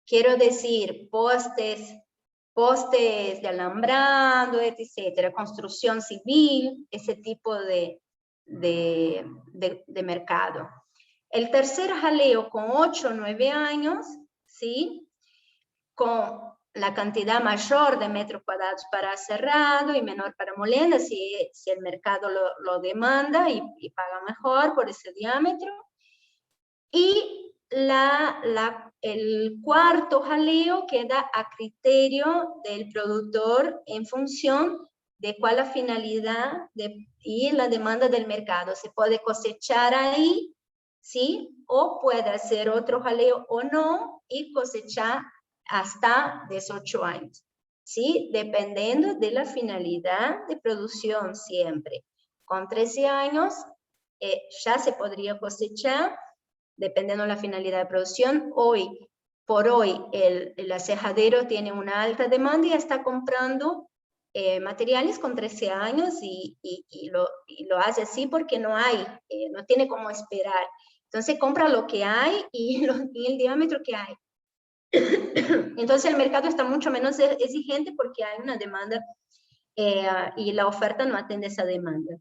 Speaker 1: Quiero decir, postes de alambrado, etcétera, construcción civil, ese tipo de mercado. El tercer jaleo con 8 o 9 años, ¿sí? Con la cantidad mayor de metros cuadrados para cerrado y menor para molienda, si el mercado lo demanda y paga mejor por ese diámetro. Y el cuarto jaleo queda a criterio del productor en función de cuál la finalidad y la demanda del mercado. Se puede cosechar ahí, ¿sí? O puede hacer otro jaleo o no y cosechar hasta 18 años, ¿sí? Dependiendo de la finalidad de producción siempre. Con 13 años ya se podría cosechar, dependiendo de la finalidad de producción. Por hoy, el acejadero tiene una alta demanda y está comprando materiales con 13 años y lo hace así porque no tiene cómo esperar. Entonces compra lo que hay y el diámetro que hay. Entonces el mercado está mucho menos exigente porque hay una demanda y la oferta no atiende esa demanda.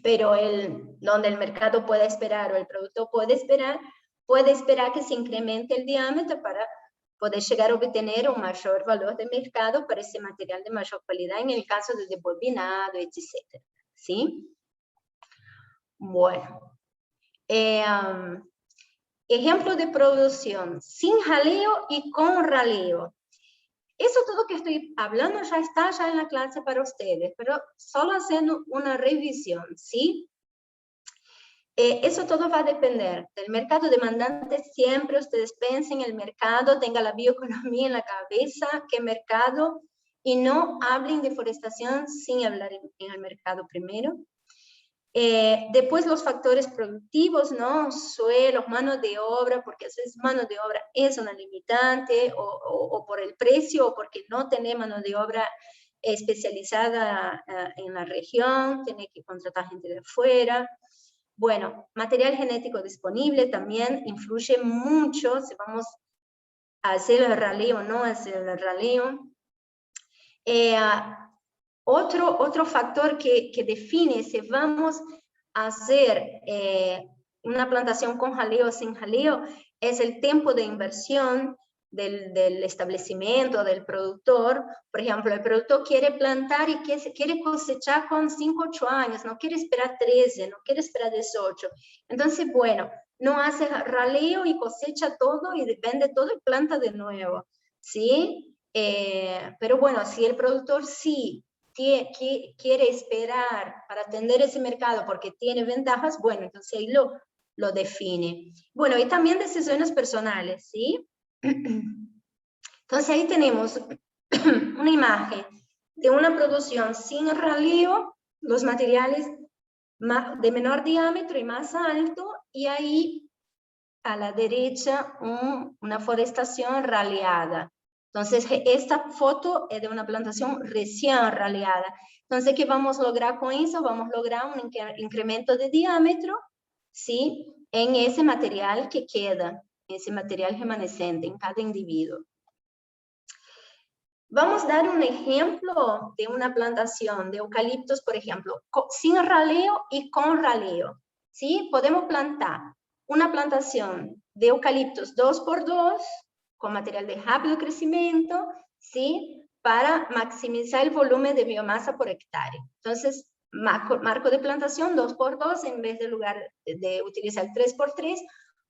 Speaker 1: Pero donde el mercado puede esperar o el productor puede esperar que se incremente el diámetro para poder llegar a obtener un mayor valor de mercado para ese material de mayor calidad en el caso de debobinado, etc. ¿Sí? Bueno. Ejemplo de producción sin jaleo y con raleo. Eso todo que estoy hablando ya está en la clase para ustedes, pero solo haciendo una revisión, ¿sí? Eso todo va a depender del mercado demandante. Siempre ustedes piensen en el mercado, tengan la bioeconomía en la cabeza, qué mercado, y no hablen de forestación sin hablar en el mercado primero. Después los factores productivos, ¿no? Suelos, mano de obra, porque a veces mano de obra es una limitante, o por el precio, o porque no tenemos mano de obra especializada en la región, tiene que contratar gente de afuera. Bueno, material genético disponible también influye mucho si vamos a hacer el raleo o no hacer el raleo. Otro factor que define si vamos a hacer una plantación con jaleo o sin jaleo es el tiempo de inversión del establecimiento, del productor. Por ejemplo, el productor quiere plantar y quiere cosechar con 5, 8 años, no quiere esperar 13, no quiere esperar 18. Entonces, bueno, no hace raleo y cosecha todo y vende todo y planta de nuevo, ¿sí? Pero bueno, si el productor sí quiere esperar para atender ese mercado porque tiene ventajas, bueno, entonces ahí lo define. Bueno, y también decisiones personales, ¿sí? Entonces ahí tenemos una imagen de una producción sin raleo, los materiales de menor diámetro y más alto, y ahí a la derecha una forestación raleada. Entonces, esta foto es de una plantación recién raleada. Entonces, ¿qué vamos a lograr con eso? Vamos a lograr un incremento de diámetro, ¿sí? En ese material que queda, ese material remanescente en cada individuo. Vamos a dar un ejemplo de una plantación de eucaliptos, por ejemplo, sin raleo y con raleo, ¿sí? Podemos plantar una plantación de eucaliptos 2x2, con material de rápido crecimiento, ¿sí? Para maximizar el volumen de biomasa por hectárea. Entonces, marco de plantación 2x2, en vez de lugar de utilizar 3x3,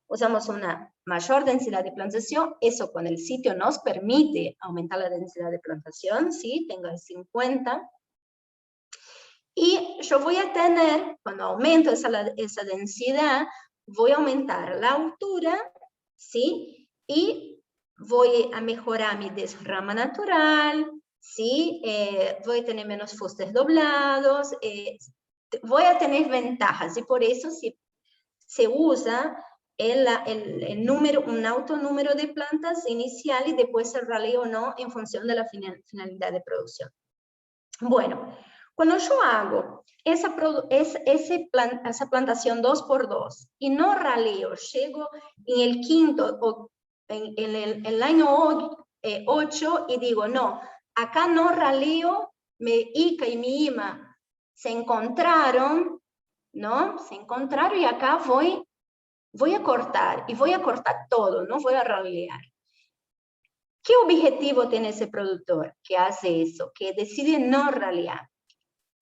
Speaker 1: usamos una mayor densidad de plantación. Eso con el sitio nos permite aumentar la densidad de plantación, ¿sí? Tengo el 50. Y yo voy a tener, cuando aumento esa densidad, voy a aumentar la altura, ¿sí? Y voy a mejorar mi desrama natural, ¿sí? Voy a tener menos fustes doblados, voy a tener ventajas, y por eso se usa un alto número de plantas inicial y después el raleo o no en función de la finalidad de producción. Bueno, cuando yo hago esa plantación 2x2 y no raleo, llego en el quinto o en el año 8 y digo, no, acá no raleo, Ica y mi IMA se encontraron, ¿no? Se encontraron y acá voy a cortar, y voy a cortar todo, no voy a ralear. ¿Qué objetivo tiene ese productor que hace eso, que decide no ralear?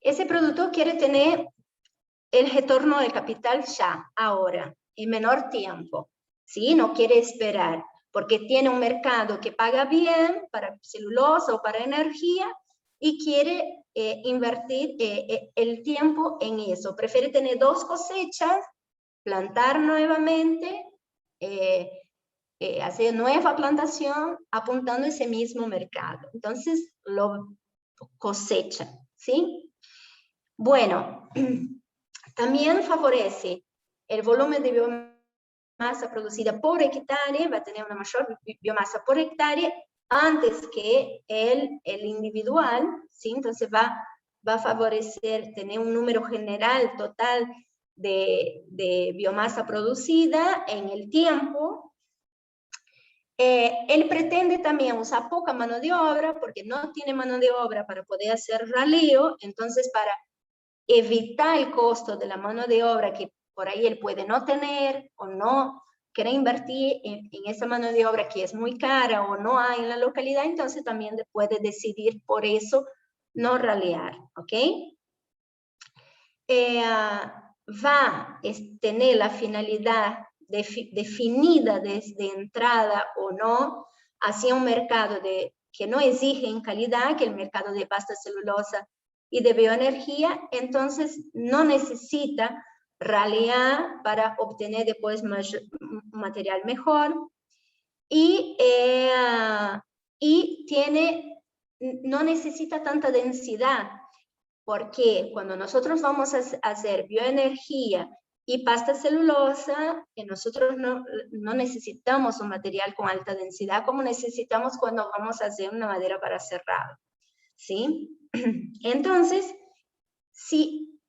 Speaker 1: Ese productor quiere tener el retorno del capital ya, ahora, en menor tiempo, ¿sí? No quiere esperar, porque tiene un mercado que paga bien para celulosa o para energía y quiere invertir el tiempo en eso. Prefiere tener 2 cosechas, plantar nuevamente, hacer nueva plantación, apuntando a ese mismo mercado. Entonces, lo cosecha, ¿sí? Bueno, también favorece el volumen de biomasa producida por hectárea, va a tener una mayor biomasa por hectárea antes que el individual, ¿sí? Entonces va a favorecer tener un número general total de biomasa producida en el tiempo. Él pretende también usar poca mano de obra, porque no tiene mano de obra para poder hacer raleo. Entonces, para evitar el costo de la mano de obra que por ahí él puede no tener o no quiere invertir en esa mano de obra que es muy cara o no hay en la localidad, entonces también puede decidir por eso no ralear, ¿ok? Va a tener la finalidad definida desde entrada o no hacia un mercado que no exige en calidad, que el mercado de pasta celulosa y de bioenergía, entonces no necesita ralear para obtener después material mejor, y no necesita tanta densidad, porque cuando nosotros vamos a hacer bioenergía y pasta celulosa, nosotros no necesitamos un material con alta densidad como necesitamos cuando vamos a hacer una madera para cerrado, ¿sí? Entonces, si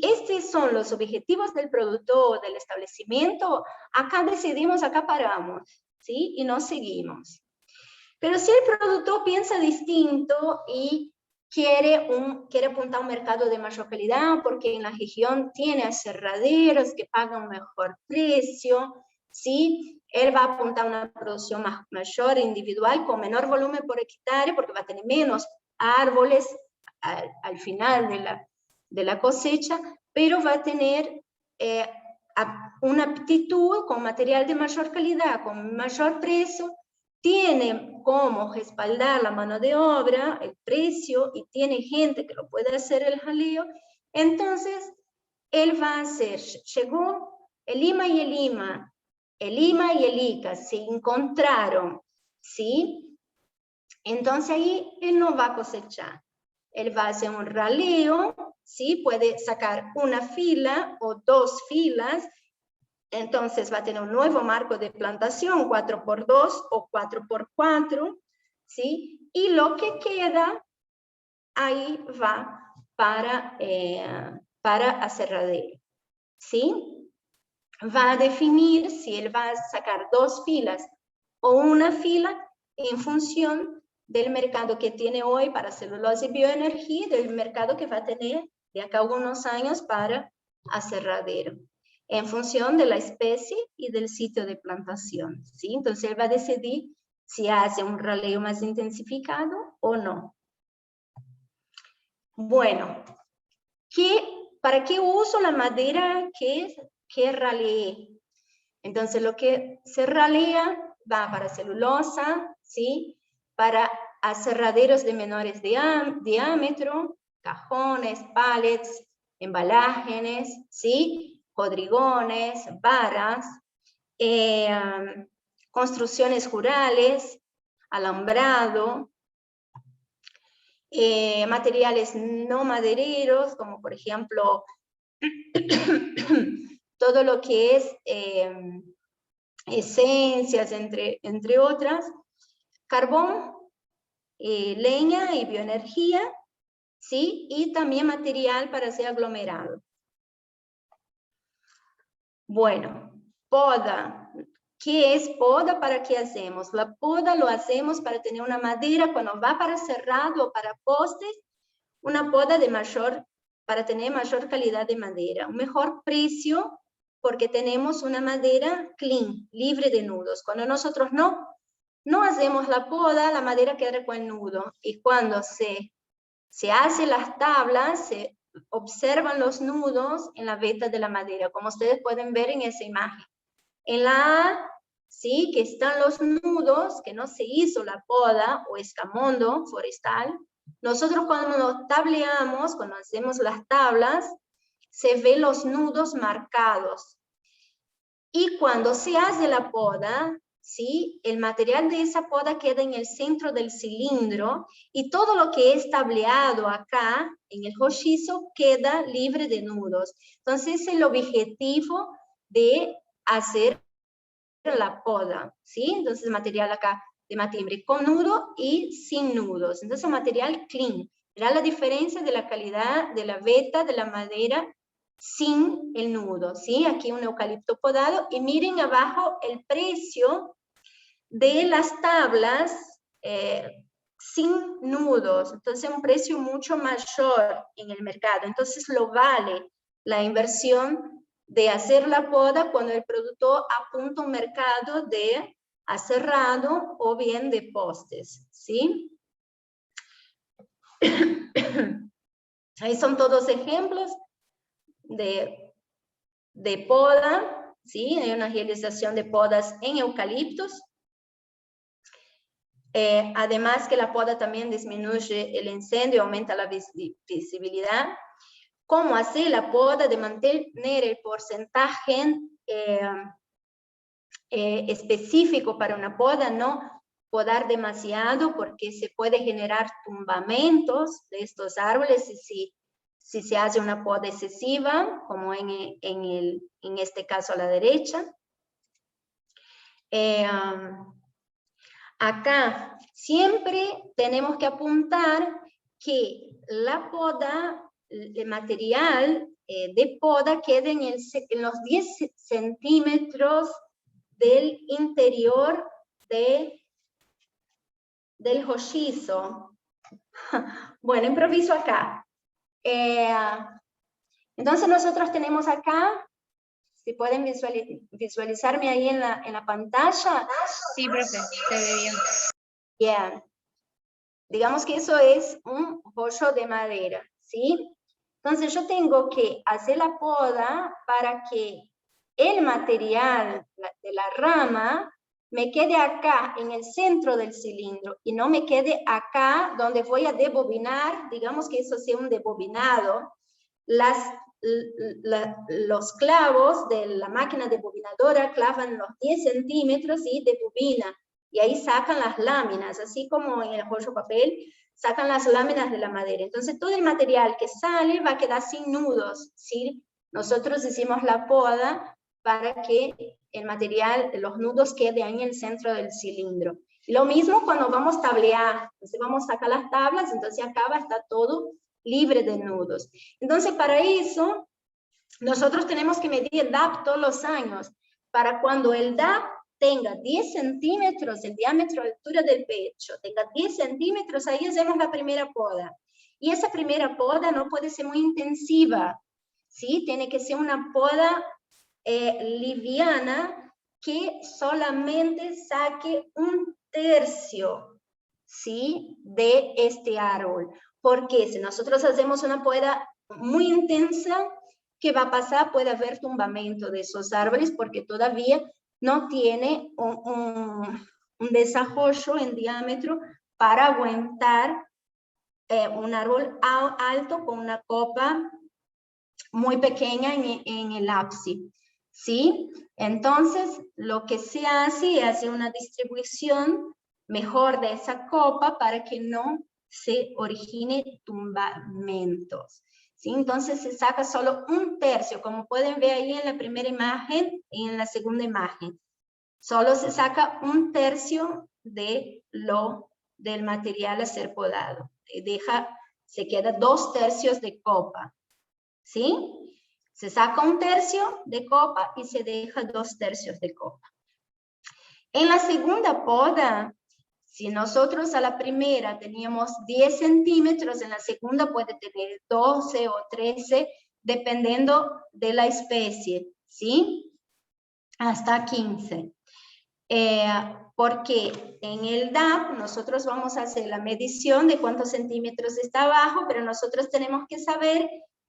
Speaker 1: estos son los objetivos del productor, del establecimiento, acá decidimos, acá paramos, ¿sí? Y no seguimos. Pero si el productor piensa distinto y quiere apuntar a un mercado de mayor calidad, porque en la región tiene aserraderos que pagan un mejor precio, ¿sí? Él va a apuntar a una producción mayor individual con menor volumen por hectárea porque va a tener menos árboles al final de la cosecha, pero va a tener una aptitud con material de mayor calidad, con mayor precio, tiene cómo respaldar la mano de obra, el precio, y tiene gente que lo puede hacer el jaleo. Entonces, él va a hacer, llegó el IMA y el ICA se encontraron, ¿sí? Entonces ahí él no va a cosechar. Él va a hacer un raleo, ¿sí? Puede sacar una fila o 2 filas, entonces va a tener un nuevo marco de plantación, 4x2 o 4x4, ¿sí? Y lo que queda, ahí va para aserradero, ¿sí? Va a definir si él va a sacar 2 filas o una fila en función del mercado que tiene hoy para celulosa y bioenergía y del mercado que va a tener de acá a unos años para aserradero, en función de la especie y del sitio de plantación, ¿sí? Entonces él va a decidir si hace un raleo más intensificado o no. Bueno, ¿para qué uso la madera que raleé? Entonces lo que se ralea va para celulosa, ¿sí? Para aserraderos de menores diámetro, cajones, pallets, embalajes, ¿sí? Podrigones, varas, construcciones rurales, alambrado, materiales no madereros, como por ejemplo todo lo que es esencias, entre otras, carbón, leña y bioenergía, ¿sí? Y también material para hacer aglomerado. Bueno, poda. ¿Qué es poda? ¿Para qué hacemos? La poda lo hacemos para tener una madera cuando va para cerrado o para postes, una poda para tener mayor calidad de madera, un mejor precio, porque tenemos una madera clean, libre de nudos. Cuando nosotros no hacemos la poda, la madera queda con el nudo, y cuando se hacen las tablas, se observan los nudos en la veta de la madera, como ustedes pueden ver en esa imagen. En la A, ¿sí? Que están los nudos, que no se hizo la poda o escamondo forestal. Nosotros cuando nos tableamos, cuando hacemos las tablas, se ven los nudos marcados. Y cuando se hace la poda, ¿sí? El material de esa poda queda en el centro del cilindro y todo lo que es tableado acá, en el rollizo, queda libre de nudos. Entonces, es el objetivo de hacer la poda, ¿sí? Entonces, material acá de matimbre con nudo y sin nudos. Entonces, material clean. Verá la diferencia de la calidad de la veta de la madera sin el nudo, ¿sí? Aquí un eucalipto podado, y miren abajo el precio de las tablas sin nudos. Entonces, un precio mucho mayor en el mercado. Entonces, lo vale la inversión de hacer la poda cuando el productor apunta a un mercado de aserrado o bien de postes, ¿sí? Ahí son todos ejemplos de poda, ¿sí? Hay una realización de podas en eucaliptos. Además que la poda también disminuye el incendio, aumenta la visibilidad. ¿Cómo hacer la poda? De mantener el porcentaje específico para una poda, no podar demasiado porque se puede generar tumbamientos de estos árboles si se hace una poda excesiva, como en este caso a la derecha. Acá siempre tenemos que apuntar que la poda, el material de poda quede en los 10 centímetros del interior del rollizo. Bueno, improviso acá. Entonces nosotros tenemos acá Si pueden visualizarme ahí en la pantalla.
Speaker 3: Sí, profe, se ve bien.
Speaker 1: Bien. Digamos que eso es un rollo de madera, ¿sí? Entonces yo tengo que hacer la poda para que el material de la rama me quede acá en el centro del cilindro y no me quede acá donde voy a debobinar, digamos que eso sea un debobinado. Los clavos de la máquina debobinadora clavan los 10 centímetros y debobina. Y ahí sacan las láminas, así como en el rollo papel, sacan las láminas de la madera. Entonces todo el material que sale va a quedar sin nudos, ¿sí? Nosotros hicimos la poda para que el material, los nudos queden ahí en el centro del cilindro. Lo mismo cuando vamos a tablear, entonces vamos a sacar las tablas, entonces acá va a estar todo libre de nudos. Entonces para eso, nosotros tenemos que medir el DAP todos los años, para cuando el DAP tenga 10 centímetros el diámetro de altura del pecho, tenga 10 centímetros, ahí hacemos la primera poda. Y esa primera poda no puede ser muy intensiva, ¿sí? Tiene que ser una poda liviana que solamente saque un tercio, ¿sí? De este árbol. Porque si nosotros hacemos una poda muy intensa, ¿qué va a pasar? Puede haber tumbamiento de esos árboles porque todavía no tiene un desarrollo en diámetro para aguantar un árbol alto con una copa muy pequeña en el ápice, ¿sí? Entonces, lo que se hace una distribución mejor de esa copa para que no se origine tumbamientos, ¿sí? Entonces se saca solo un tercio, como pueden ver ahí en la primera imagen y en la segunda imagen. Solo se saca un tercio del material a ser podado. Se queda 2 tercios de copa, ¿sí? Se saca un tercio de copa y se deja 2 tercios de copa. En la segunda poda, si nosotros a la primera teníamos 10 centímetros, en la segunda puede tener 12 o 13, dependiendo de la especie, ¿sí? Hasta 15. Porque en el DAP nosotros vamos a hacer la medición de cuántos centímetros está abajo, pero nosotros tenemos que saber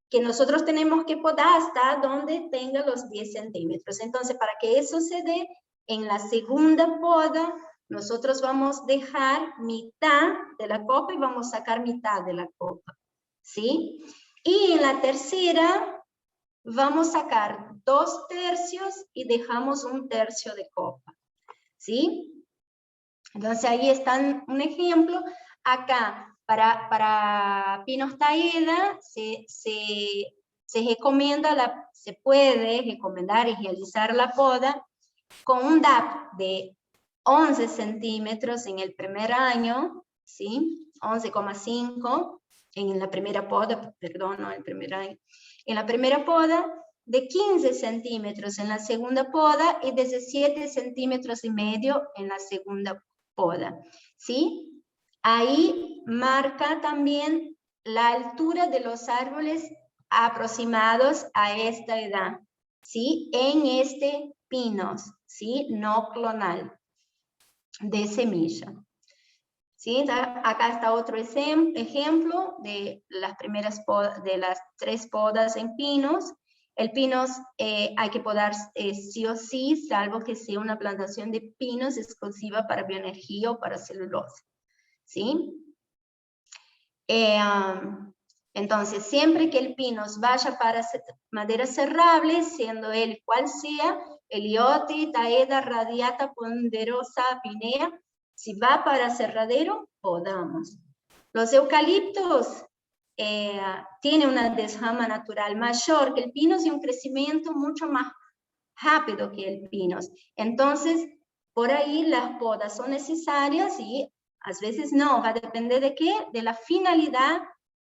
Speaker 1: que nosotros tenemos que podar hasta donde tenga los 10 centímetros. Entonces, para que eso se dé, en la segunda poda, nosotros vamos a dejar mitad de la copa y vamos a sacar mitad de la copa, ¿sí? Y en la tercera, vamos a sacar 2 tercios y dejamos 1 tercio de copa, ¿sí? Entonces, ahí está un ejemplo. Acá, para pinos taeda, se recomienda, se puede recomendar y realizar la poda con un DAP de 11 centímetros en el primer año, ¿sí? 11,5 en la primera poda, perdón, no en el primer año. En la primera poda, de 15 centímetros en la segunda poda y 17 centímetros y medio en la segunda poda, ¿sí? Ahí marca también la altura de los árboles aproximados a esta edad, ¿sí? En pinos, ¿sí? No clonal, de semilla. ¿Sí? Acá está otro ejemplo de las primeras de las 3 podas en pinos. El pinos hay que podar sí o sí, salvo que sea una plantación de pinos exclusiva para bioenergía o para celulosa, ¿sí? Entonces, siempre que el pinos vaya para madera cerrable, siendo él cual sea, Eliote, Taeda, Radiata, Ponderosa, Pinea, si va para cerradero, podamos. Los eucaliptos tienen una desrama natural mayor que el pinos y un crecimiento mucho más rápido que el pinos. Entonces, por ahí las podas son necesarias y a veces no, va a depender de qué, de la finalidad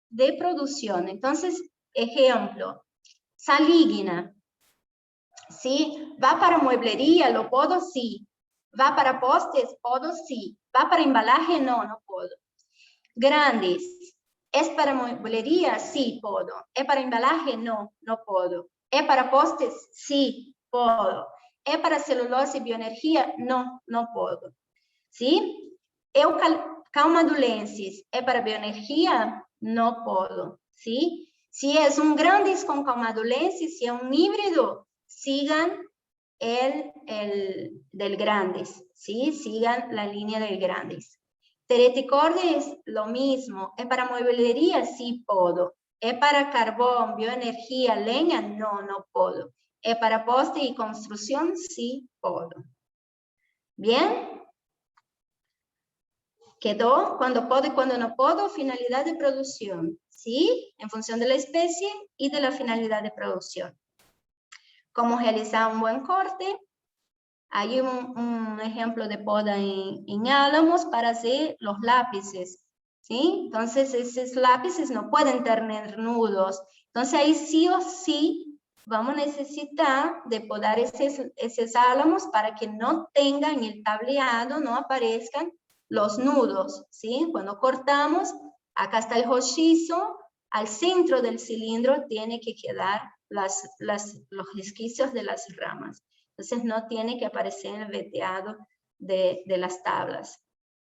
Speaker 1: de producción. Entonces, ejemplo, saligna, ¿sí? ¿Va para mueblería? ¿Lo puedo? Sí. ¿Va para postes? ¿Puedo? Sí. ¿Va para embalaje? No, no puedo. Grandes, ¿es para mueblería? Sí, puedo. ¿Es para embalaje? No, no puedo. ¿Es para postes? Sí. Puedo. ¿Es para celulose y bioenergía? No, no puedo. ¿Sí? Calmadulensis, ¿es para bioenergía? No puedo. ¿Sí? Si es un grandis con calmadulensis, si es un híbrido, sigan el del grandis. ¿Sí? Sigan la línea del grandis. Tereticordes, lo mismo. ¿Es para mueblería? Sí puedo. ¿Es para carbón, bioenergía, leña? No, no puedo. ¿Es para poste y construcción? Sí puedo. ¿Bien? ¿Quedó? Cuando puedo y cuando no puedo, finalidad de producción. ¿Sí? En función de la especie y de la finalidad de producción. ¿Cómo realizar un buen corte? Hay un ejemplo de poda en álamos para hacer los lápices. ¿Sí? Entonces, esos lápices no pueden tener nudos. Entonces, ahí sí o sí vamos a necesitar de podar esos álamos para que no tengan el tableado, no aparezcan los nudos. ¿Sí? Cuando cortamos, acá está el rojizo, al centro del cilindro tiene que quedar los resquicios de las ramas. Entonces no tiene que aparecer el veteado de las tablas.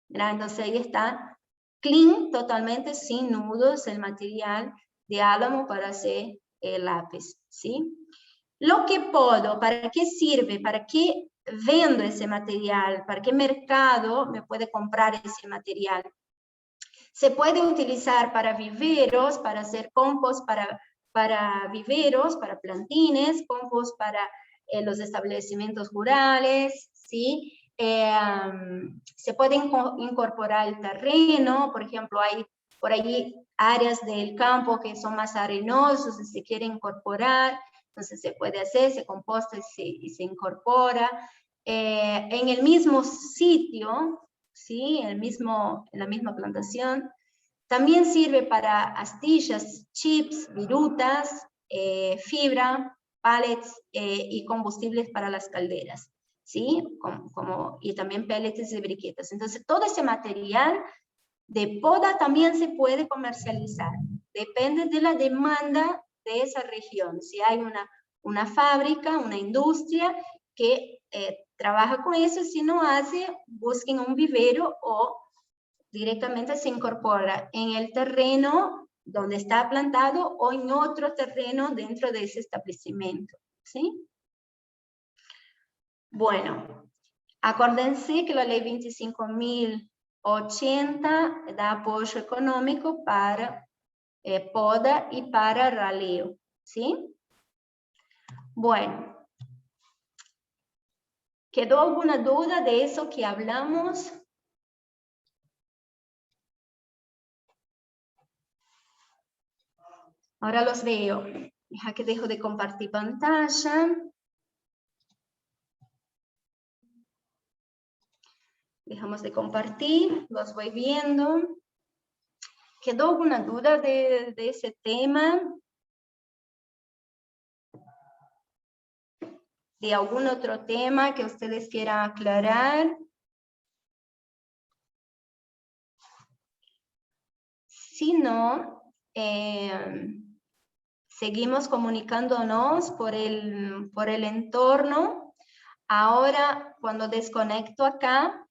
Speaker 1: ¿Verdad? Entonces ahí está clean, totalmente sin nudos, el material de álamo para hacer el lápiz. ¿Sí? Lo que puedo, ¿para qué sirve? ¿Para qué vendo ese material? ¿Para qué mercado me puede comprar ese material? Se puede utilizar para viveros, para hacer compost para viveros, para plantines, compost para los establecimientos rurales, ¿sí? Se puede incorporar el terreno, por ejemplo, hay por allí áreas del campo que son más arenosos y se quiere incorporar, entonces se puede hacer, se composta y se incorpora. En el mismo sitio, ¿sí? En la misma plantación. También sirve para astillas, chips, virutas, fibra, pallets y combustibles para las calderas, ¿sí? Y también pellets y briquetas. Entonces, todo ese material de poda también se puede comercializar. Depende de la demanda de esa región. Si hay una fábrica, una industria que trabaja con eso, si no hace, busquen un vivero o directamente se incorpora en el terreno donde está plantado o en otro terreno dentro de ese establecimiento. ¿Sí? Bueno, acuérdense que la ley 25.080 da apoyo económico para poda y para raleo. ¿Sí? Bueno. ¿Quedó alguna duda de eso que hablamos? Ahora los veo. Deja que dejo de compartir pantalla. Dejamos de compartir, los voy viendo. ¿Quedó alguna duda de ese tema? ¿De algún otro tema que ustedes quieran aclarar? Si no, seguimos comunicándonos por el entorno. Ahora, cuando desconecto acá,